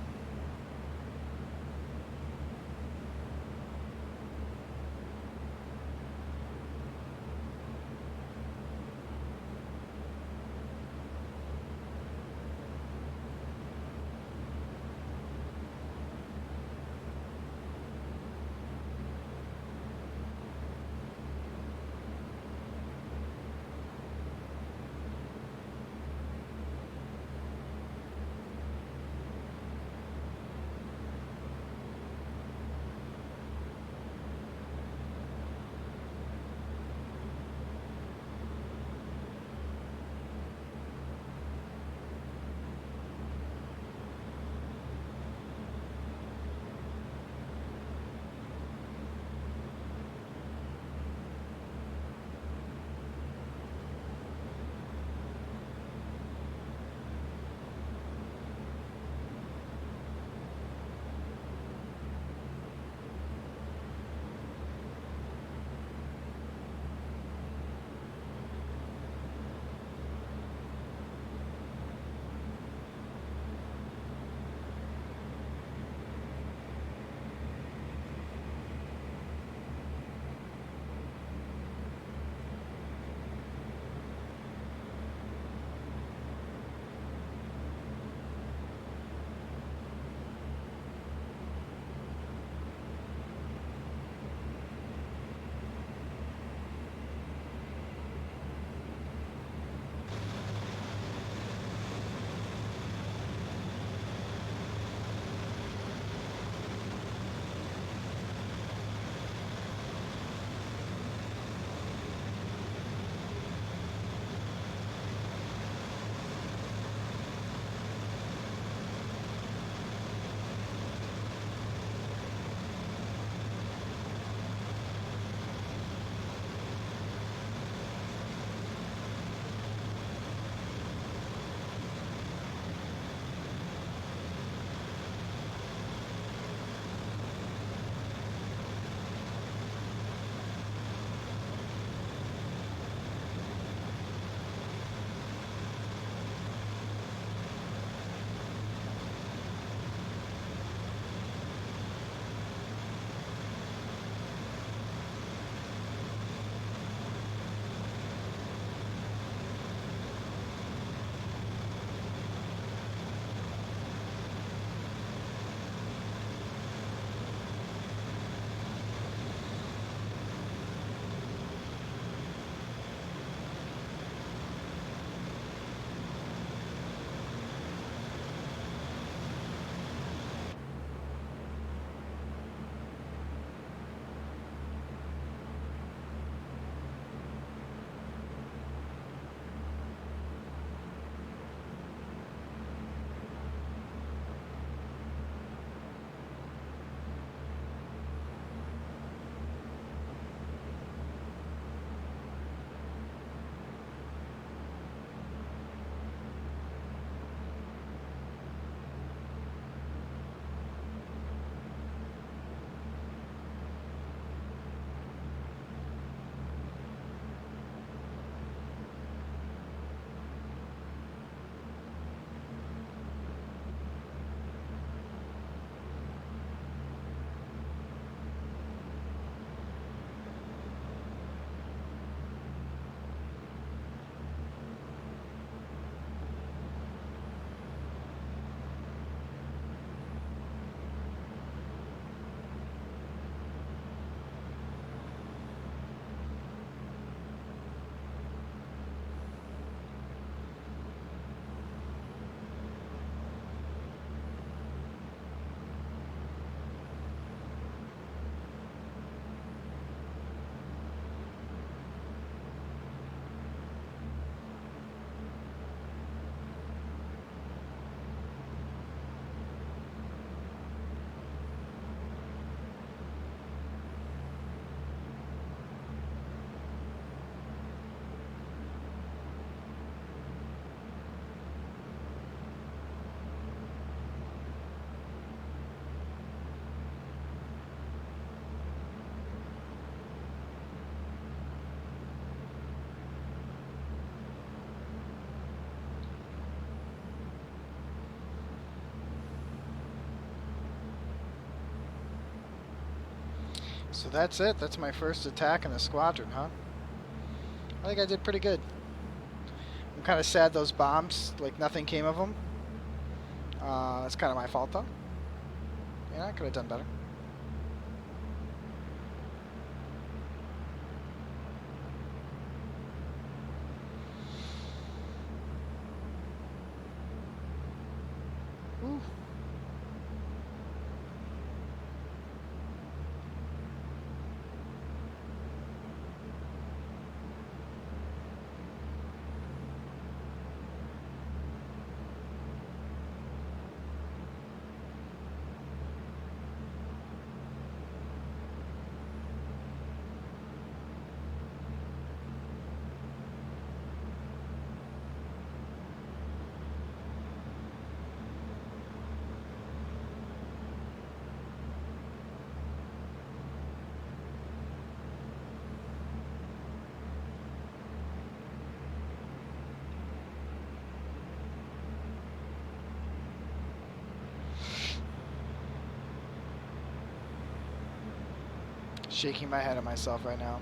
So that's it. That's my first attack in the squadron, huh? I think I did pretty good. I'm kind of sad those bombs, like nothing came of them. That's kind of my fault, though. Yeah, I could have done better. Ooh. Shaking my head at myself right now.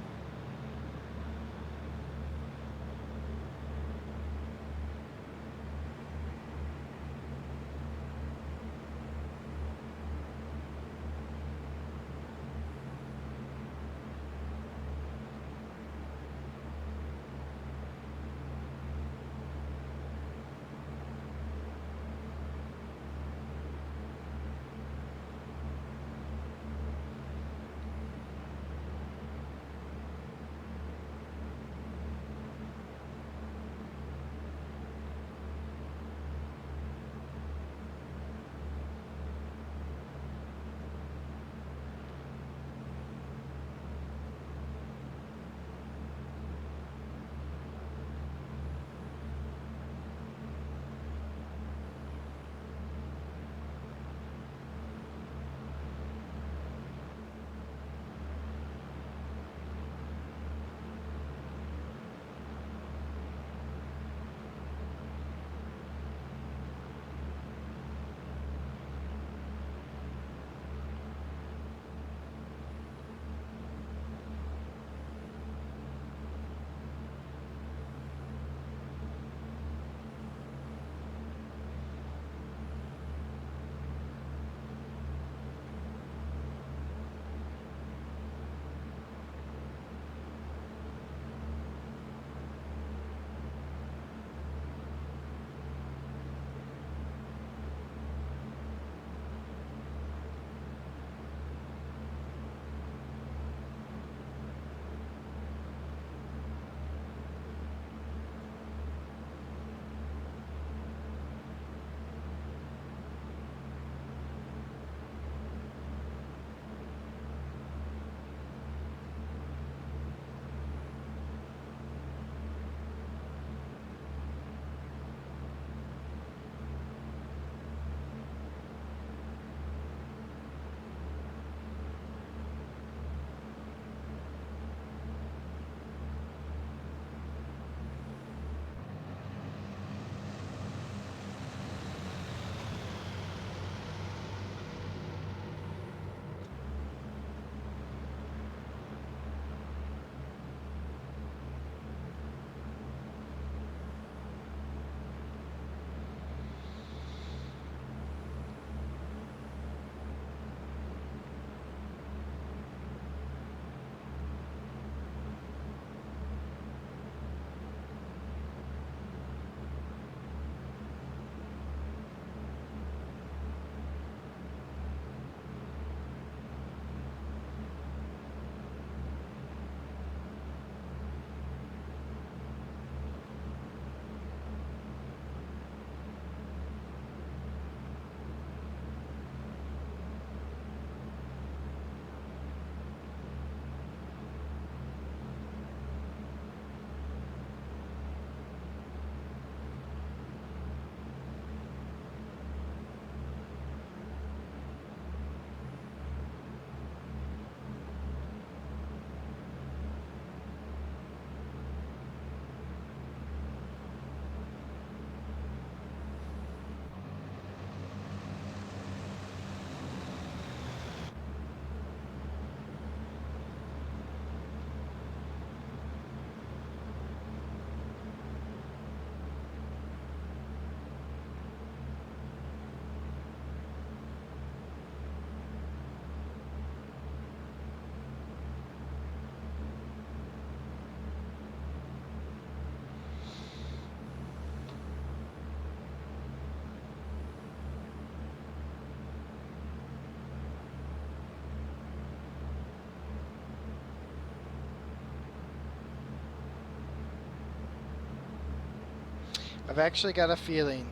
I've actually got a feeling,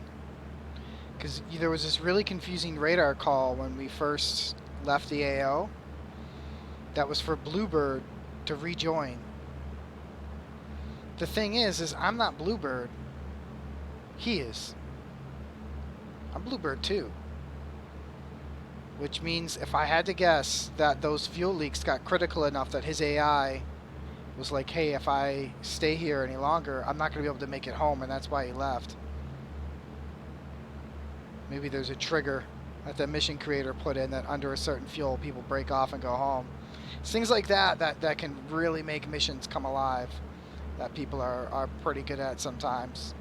because there was this really confusing radar call when we first left the AO that was for Bluebird to rejoin. The thing is I'm not Bluebird. He is. I'm Bluebird too. Which means if I had to guess that those fuel leaks got critical enough that his AI was like, hey, if I stay here any longer, I'm not going to be able to make it home, and that's why he left. Maybe there's a trigger that the mission creator put in that under a certain fuel, people break off and go home. It's things like that can really make missions come alive, that people are pretty good at sometimes.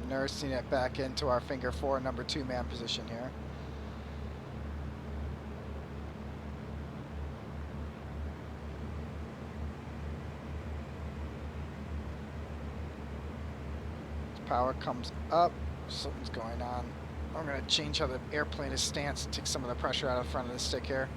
Nursing it back into our finger 4 number 2 man position here. Power comes up. Something's going on. I'm going to change how the airplane is stance and take some of the pressure out of the front of the stick here.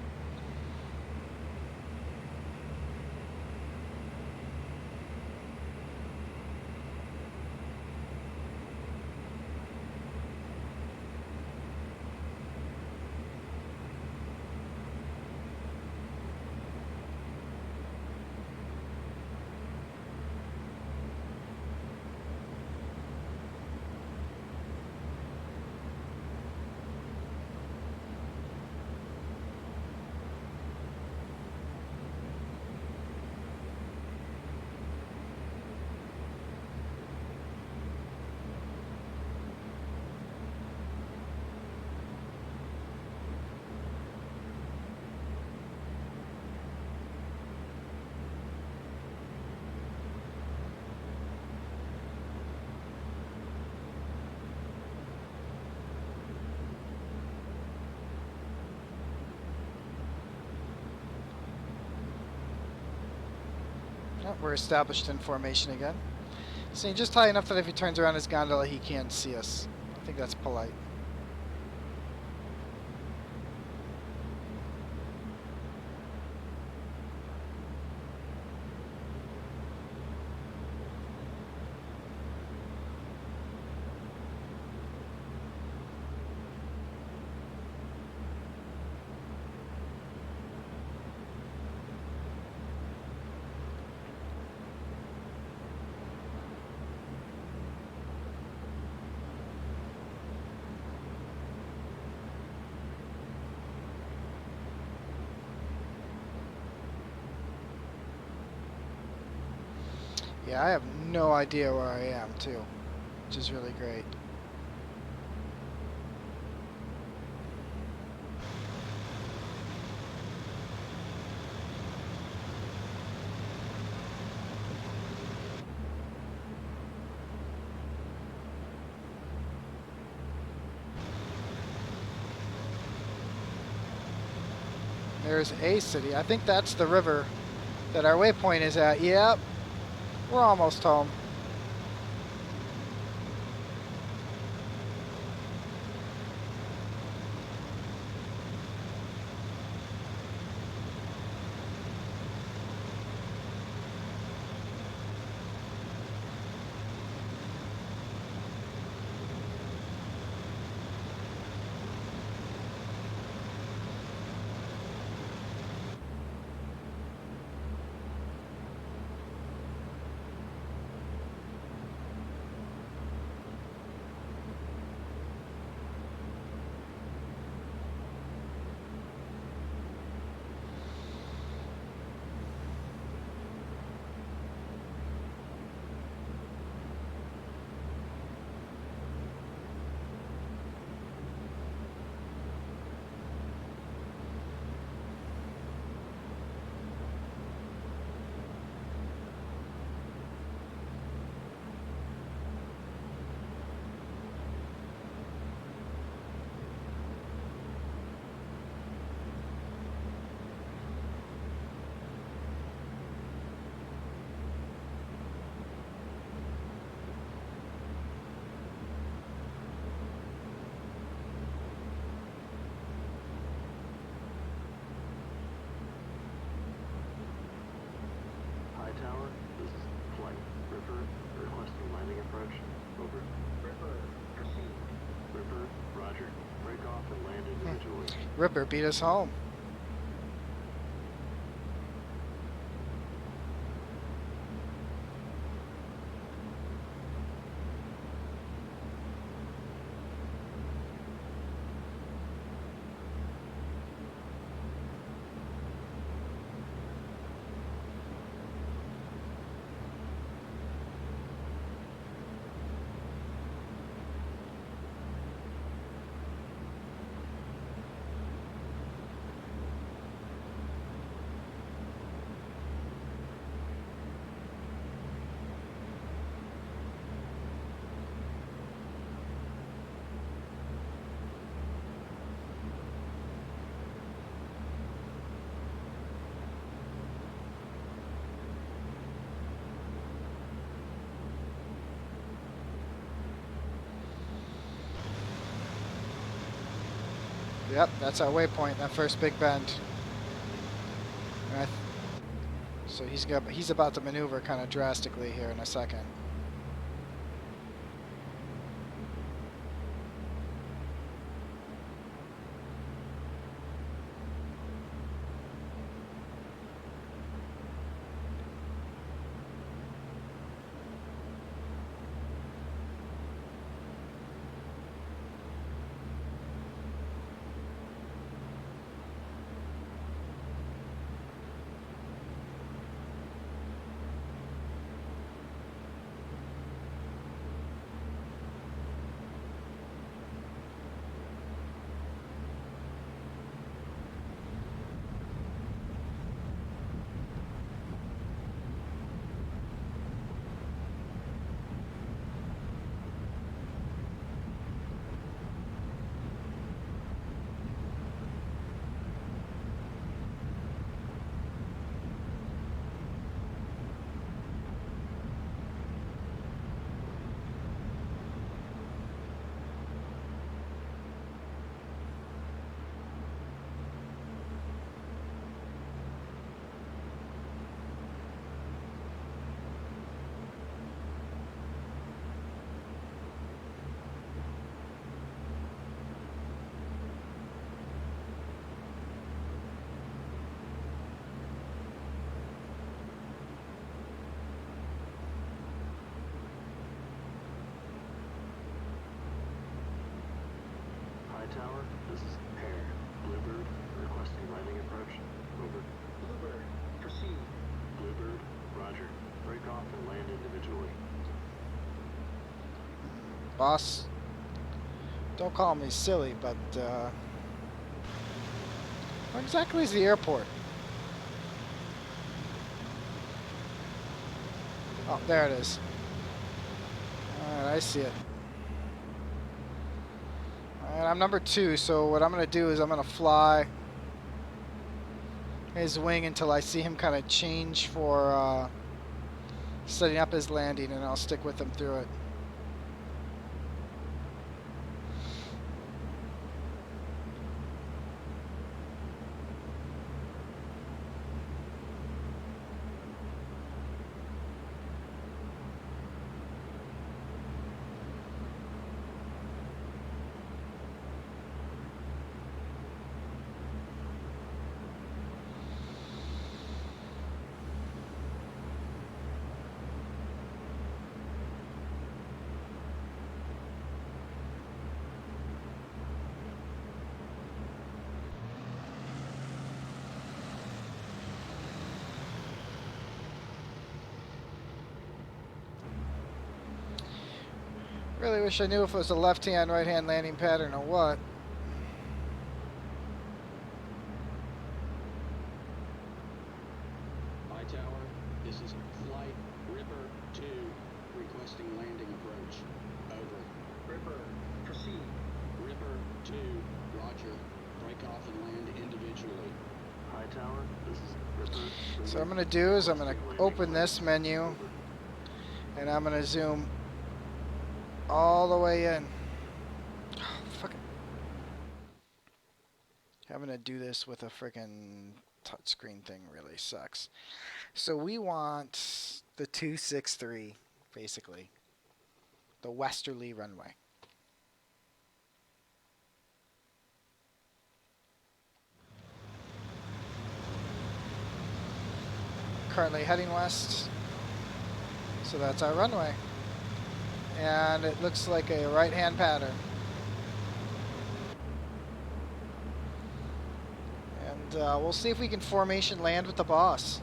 Oh, we're established in formation again. So just high enough that if he turns around his gondola, he can't see us. I think that's polite. Yeah, I have no idea where I am, too, which is really great. There's a city. I think that's the river that our waypoint is at. Yep, we're almost home. Hightower, this is flight. Ripper, requesting landing approach. Over. Ripper, proceed. Ripper, roger. Break off and land individually. Ripper beat us home. Yep, that's our waypoint, that first big bend. And so he's about to maneuver kind of drastically here in a second. Hightower, this is Air. Bluebird, requesting landing approach. Over. Bluebird, proceed. Bluebird, roger. Break off and land individually. Boss, don't call me silly, but where exactly is the airport? Oh, there it is. Alright, I see it. Alright, I'm number 2, so what I'm going to do is I'm going to fly his wing until I see him kind of change for setting up his landing, and I'll stick with him through it. Really wish I knew if it was a left-hand, right-hand landing pattern or what. Hightower, this is Flight Ripper 2, requesting landing approach. Over. Ripper, proceed. Ripper 2, roger. Break off and land individually. Hightower, this is Ripper. So what I'm going to do is I'm going to open this menu, and I'm going to zoom all the way in. Oh, fuck it. Having to do this with a freaking touchscreen thing really sucks. So we want the 263, basically. The westerly runway. Currently heading west. So that's our runway. And it looks like a right-hand pattern. And we'll see if we can formation land with the boss.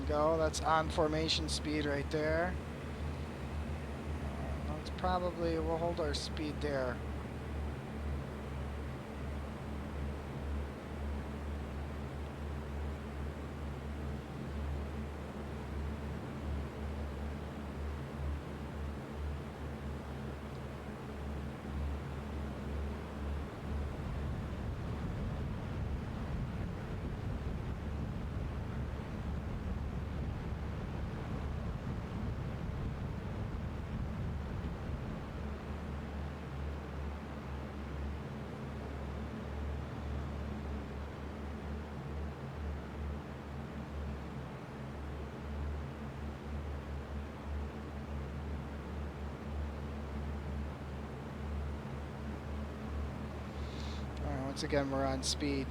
Go. That's on formation speed right there. Let's probably, we'll hold our speed there. Once again, we're on speed.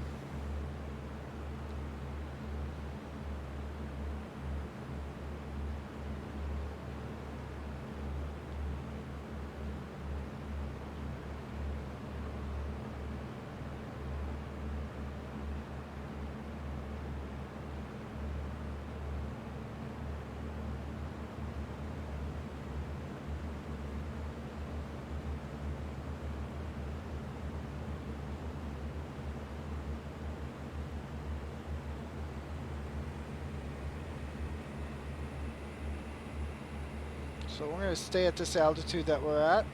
So we're going to stay at this altitude that we're at.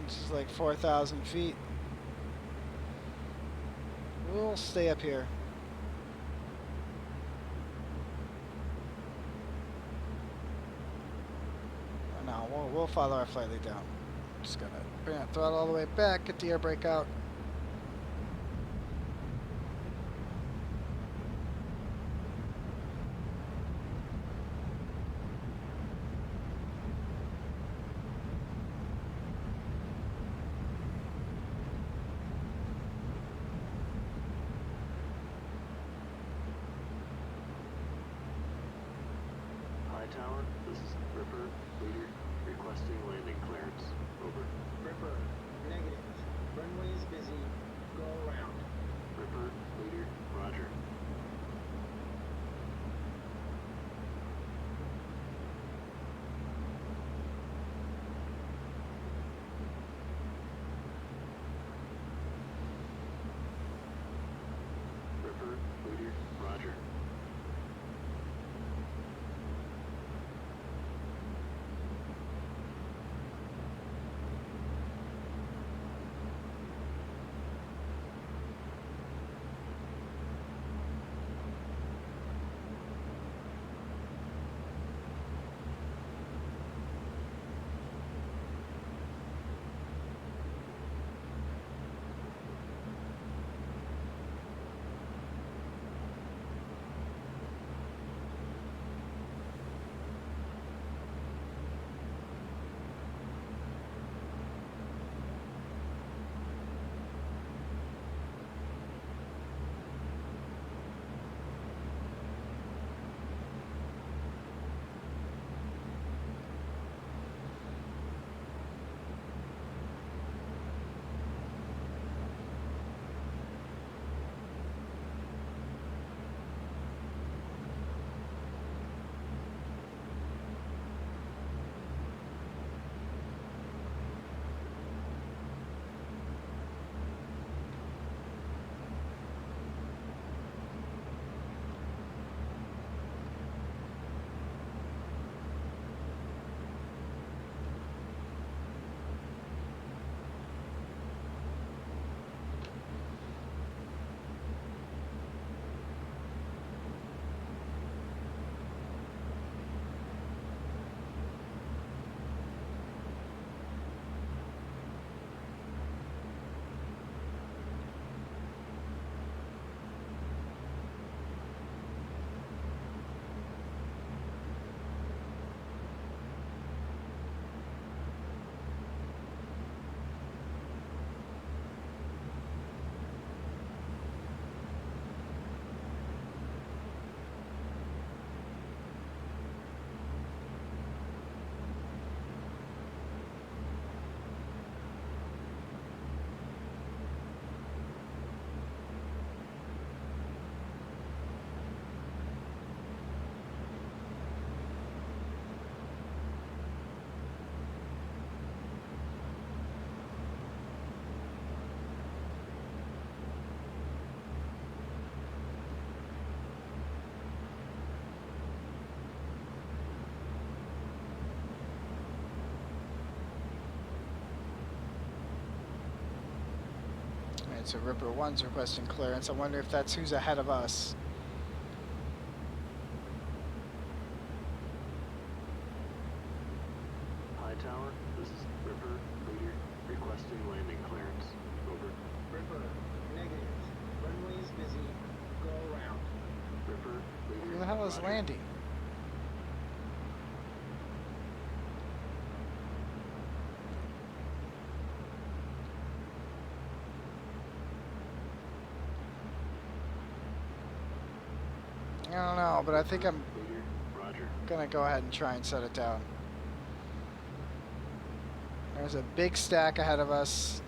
Which is like 4,000 feet. We'll stay up here. No, we'll follow our flight lead down. Just going to bring that throttle all the way back, get the air brake out. Tower, this is Ripper, leader, requesting landing clearance. Over. Ripper, negative. Runway is busy. Go around. Ripper, leader, roger. Ripper, leader, roger. Alright, so Ripper 1's requesting clearance. I wonder if that's who's ahead of us. Hightower, this is Ripper, leader, requesting landing clearance. Over. Ripper, negative. Runway is busy. Go around. Ripper, leader. Who the hell is Roger. landing? I don't know, but I think I'm Leader, Roger. gonna go ahead and try and set it down. There's a big stack ahead of us.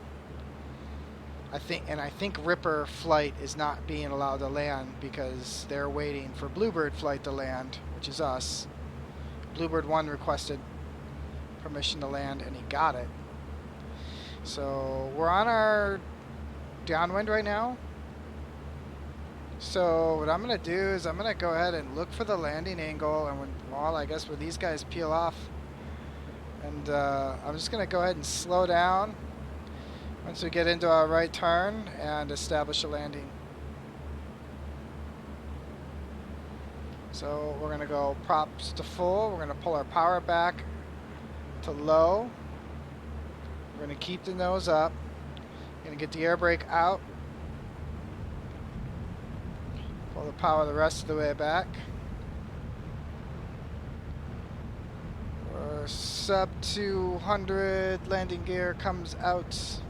I think Ripper flight is not being allowed to land because they're waiting for Bluebird flight to land, which is us. Bluebird 1 requested permission to land and he got it. So we're on our downwind right now. So what I'm gonna do is I'm gonna go ahead and look for the landing angle, and I guess when these guys peel off, and I'm just gonna go ahead and slow down once we get into our right turn and establish a landing. So we're gonna go props to full. We're gonna pull our power back to low. We're gonna keep the nose up. Gonna get the air brake out. Pull the power the rest of the way back. Our sub 200 landing gear comes out.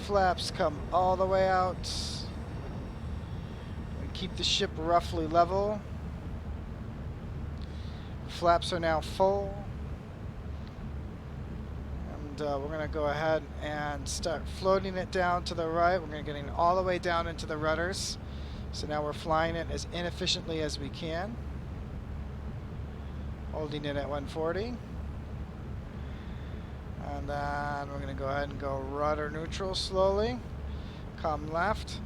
Flaps come all the way out. We keep the ship roughly level. Flaps are now full. And we're going to go ahead and start floating it down to the right. We're going to get it all the way down into the rudders. So now we're flying it as inefficiently as we can. Holding it at 140. And then we're going to go ahead and go rudder neutral slowly. Come left,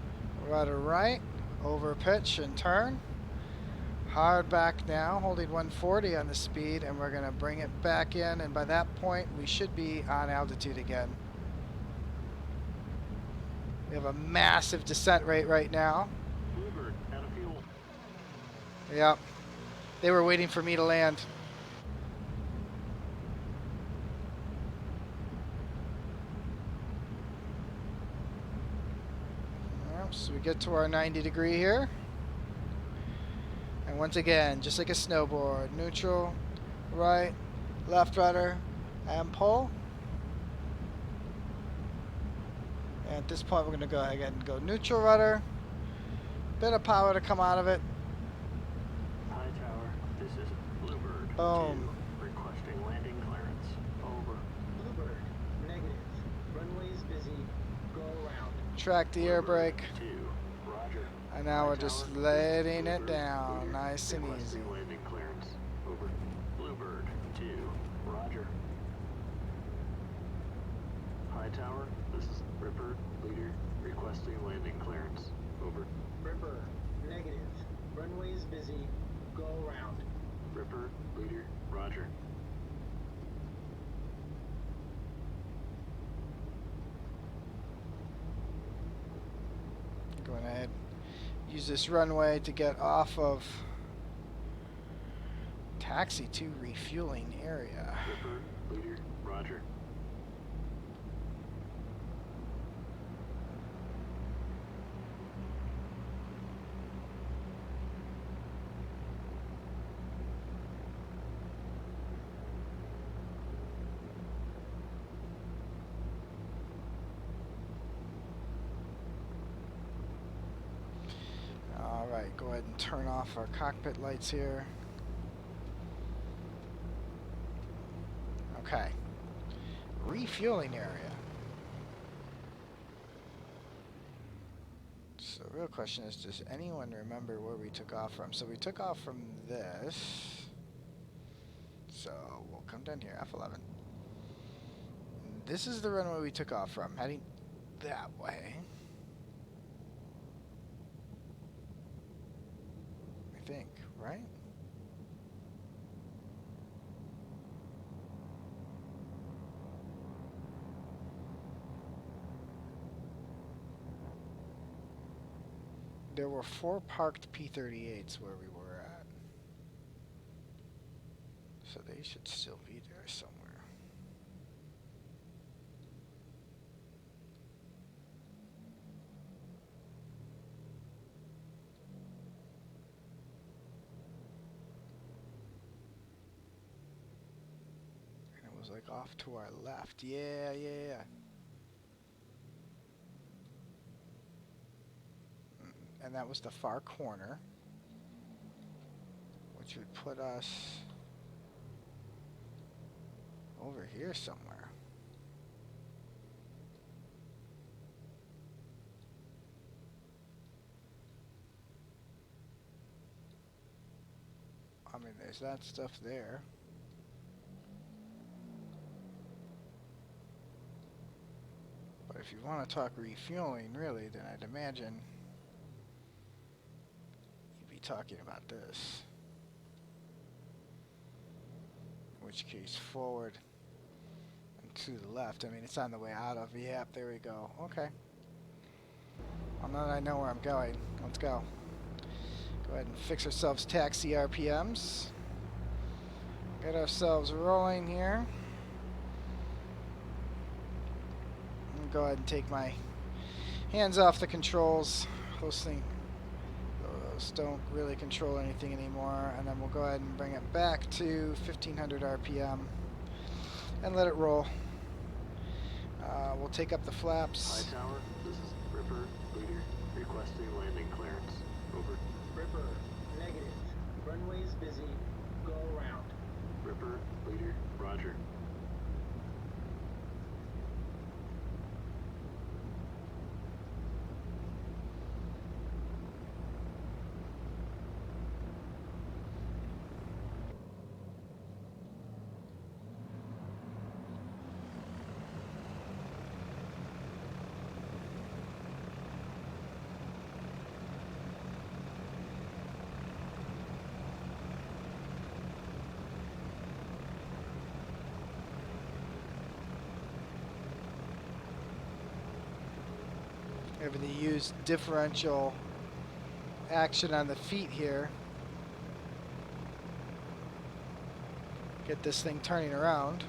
rudder right, over pitch and turn. Hard back now, holding 140 on the speed, and we're going to bring it back in, and by that point we should be on altitude again. We have a massive descent rate right now. Bluebird, out of fuel. Yep. They were waiting for me to land. Yep, so we get to our 90 degree here. And once again, just like a snowboard, neutral, right, left rudder, and pull. And at this point, we're going to go ahead and go neutral rudder. Bit of power to come out of it. Hightower, this is Bluebird. Boom. 2, requesting landing clearance. Over. Bluebird, negative. Runway is busy. Go around. Track the air brake. 2, Roger. And now we're just Hightower, letting it Bluebird, down, leader, nice and easy. requesting landing clearance. Over. Bluebird, 2, Roger. Hightower, this is Ripper, leader, requesting landing clearance. Over. Ripper, negative. Runway is busy. Go around. Ripper, leader, Roger. Going ahead, use this runway to get off of taxi to refueling area. Ripper, leader, Roger. Alright, go ahead and turn off our cockpit lights here. Okay. Refueling area. So the real question is, does anyone remember where we took off from? So we took off from this. So we'll come down here, F11. This is the runway we took off from, heading that way. I think, right? There were 4 parked P-38s where we were at. So they should still be there somewhere. And it was like off to our left. Yeah. And that was the far corner, which would put us over here somewhere. I mean, there's that stuff there. But if you want to talk refueling, really, then I'd imagine you'd be talking about this. In which case, forward and to the left. I mean, it's on the way out of. Yep, there we go. Okay. Well, now that I know where I'm going, let's go. Go ahead and fix ourselves taxi RPMs. Get ourselves rolling here. And go ahead and take my hands off the controls. Those don't really control anything anymore. And then we'll go ahead and bring it back to 1500 RPM and let it roll. We'll take up the flaps. High tower, this is Ripper, leader, requesting landing clearance. Over. Ripper, negative. Runway's busy. Go around. Ripper, leader, roger. Having to use differential action on the feet here. Get this thing turning around.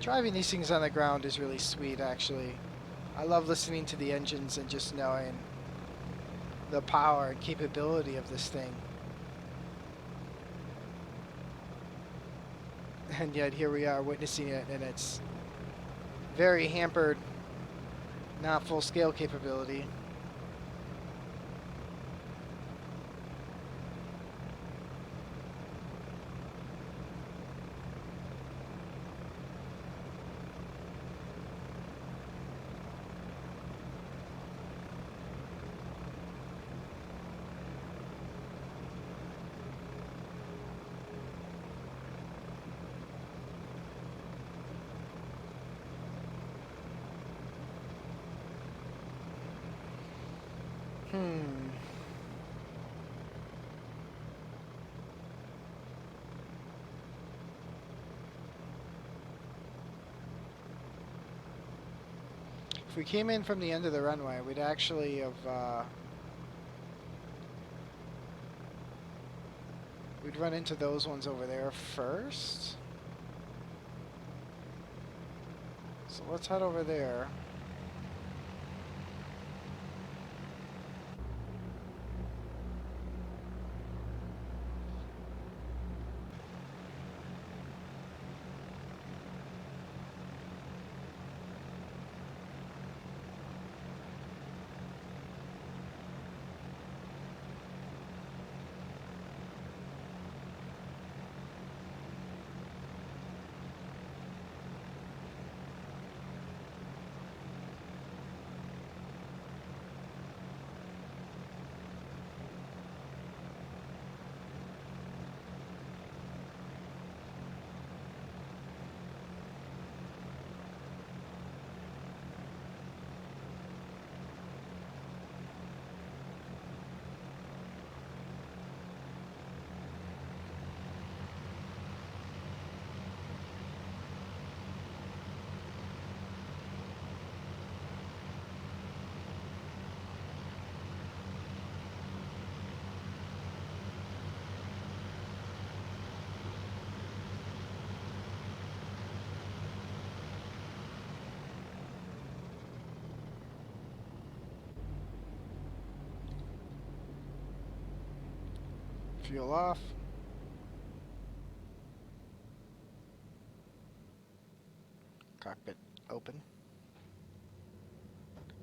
Driving these things on the ground is really sweet, actually. I love listening to the engines and just knowing the power and capability of this thing. And yet here we are witnessing it, and it's very hampered, not full scale capability. If we came in from the end of the runway, we'd actually have we'd run into those ones over there first. So let's head over there. Fuel off. Cockpit open.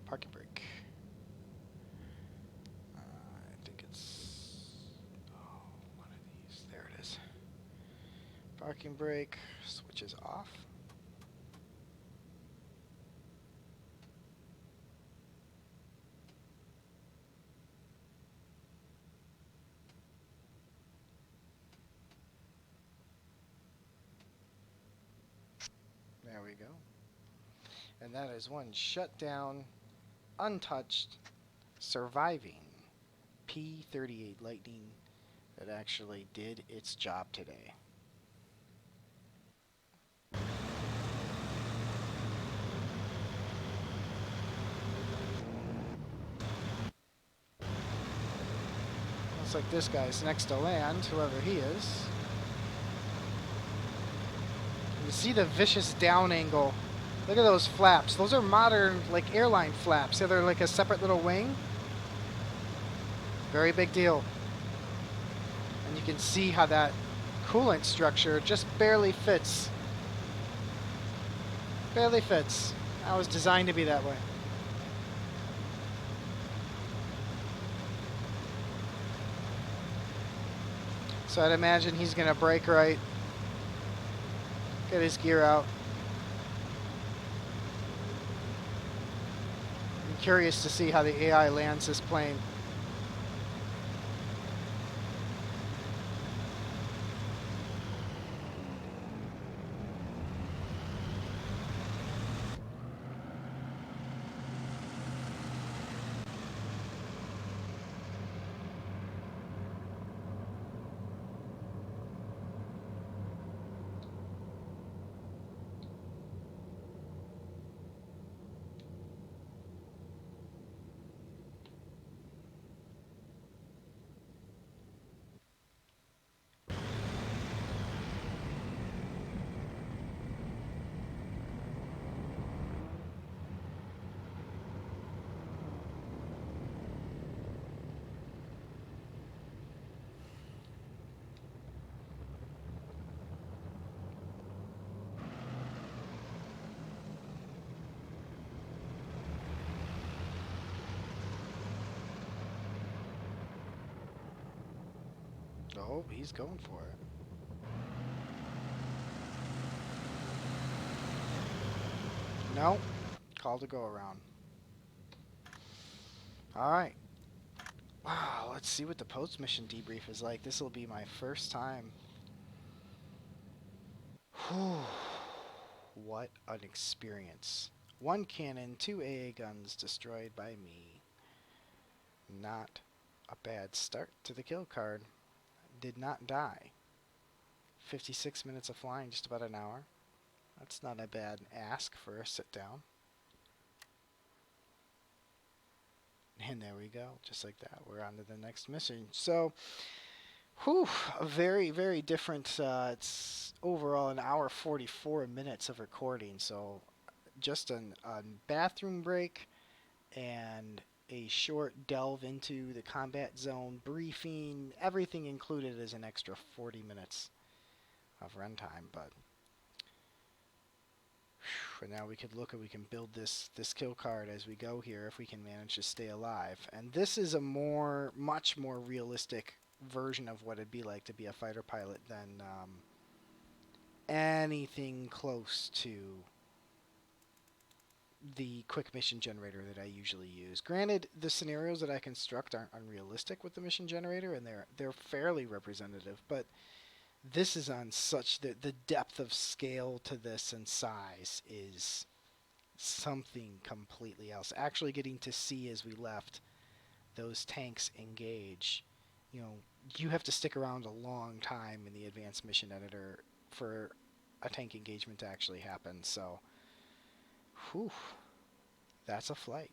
Parking brake. I think it's one of these. There it is. Parking brake. Switches off. There we go. And that is one shut down, untouched, surviving P-38 Lightning that actually did its job today. Looks like this guy's next to land, whoever he is. You see the vicious down angle. Look at those flaps. Those are modern, like, airline flaps. Yeah, they're like a separate little wing. Very big deal. And you can see how that coolant structure just barely fits. Barely fits. That was designed to be that way. So I'd imagine he's going to brake right. Get his gear out. I'm curious to see how the AI lands this plane. Oh, he's going for it. No. Call to go around. Alright. Wow, let's see what the post-mission debrief is like. This will be my first time. Whew. What an experience. 1 cannon, 2 AA guns destroyed by me. Not a bad start to the kill card. Did not die. 56 minutes of flying, just about an hour. That's not a bad ask for a sit down. And there we go, just like that. We're on to the next mission. So, whew, a very, very different, it's overall an hour 44 minutes of recording. So, just a bathroom break and a short delve into the combat zone, briefing, everything included is an extra 40 minutes of runtime. But and now we could look and we can build this kill card as we go here if we can manage to stay alive. And this is a much more realistic version of what it'd be like to be a fighter pilot than anything close to the quick mission generator that I usually use. Granted, the scenarios that I construct aren't unrealistic with the mission generator, and they're fairly representative, but this is on such the depth of scale to this and size is something completely else. Actually getting to see as we left those tanks engage, you know, you have to stick around a long time in the advanced mission editor for a tank engagement to actually happen. So, whew, that's a flight.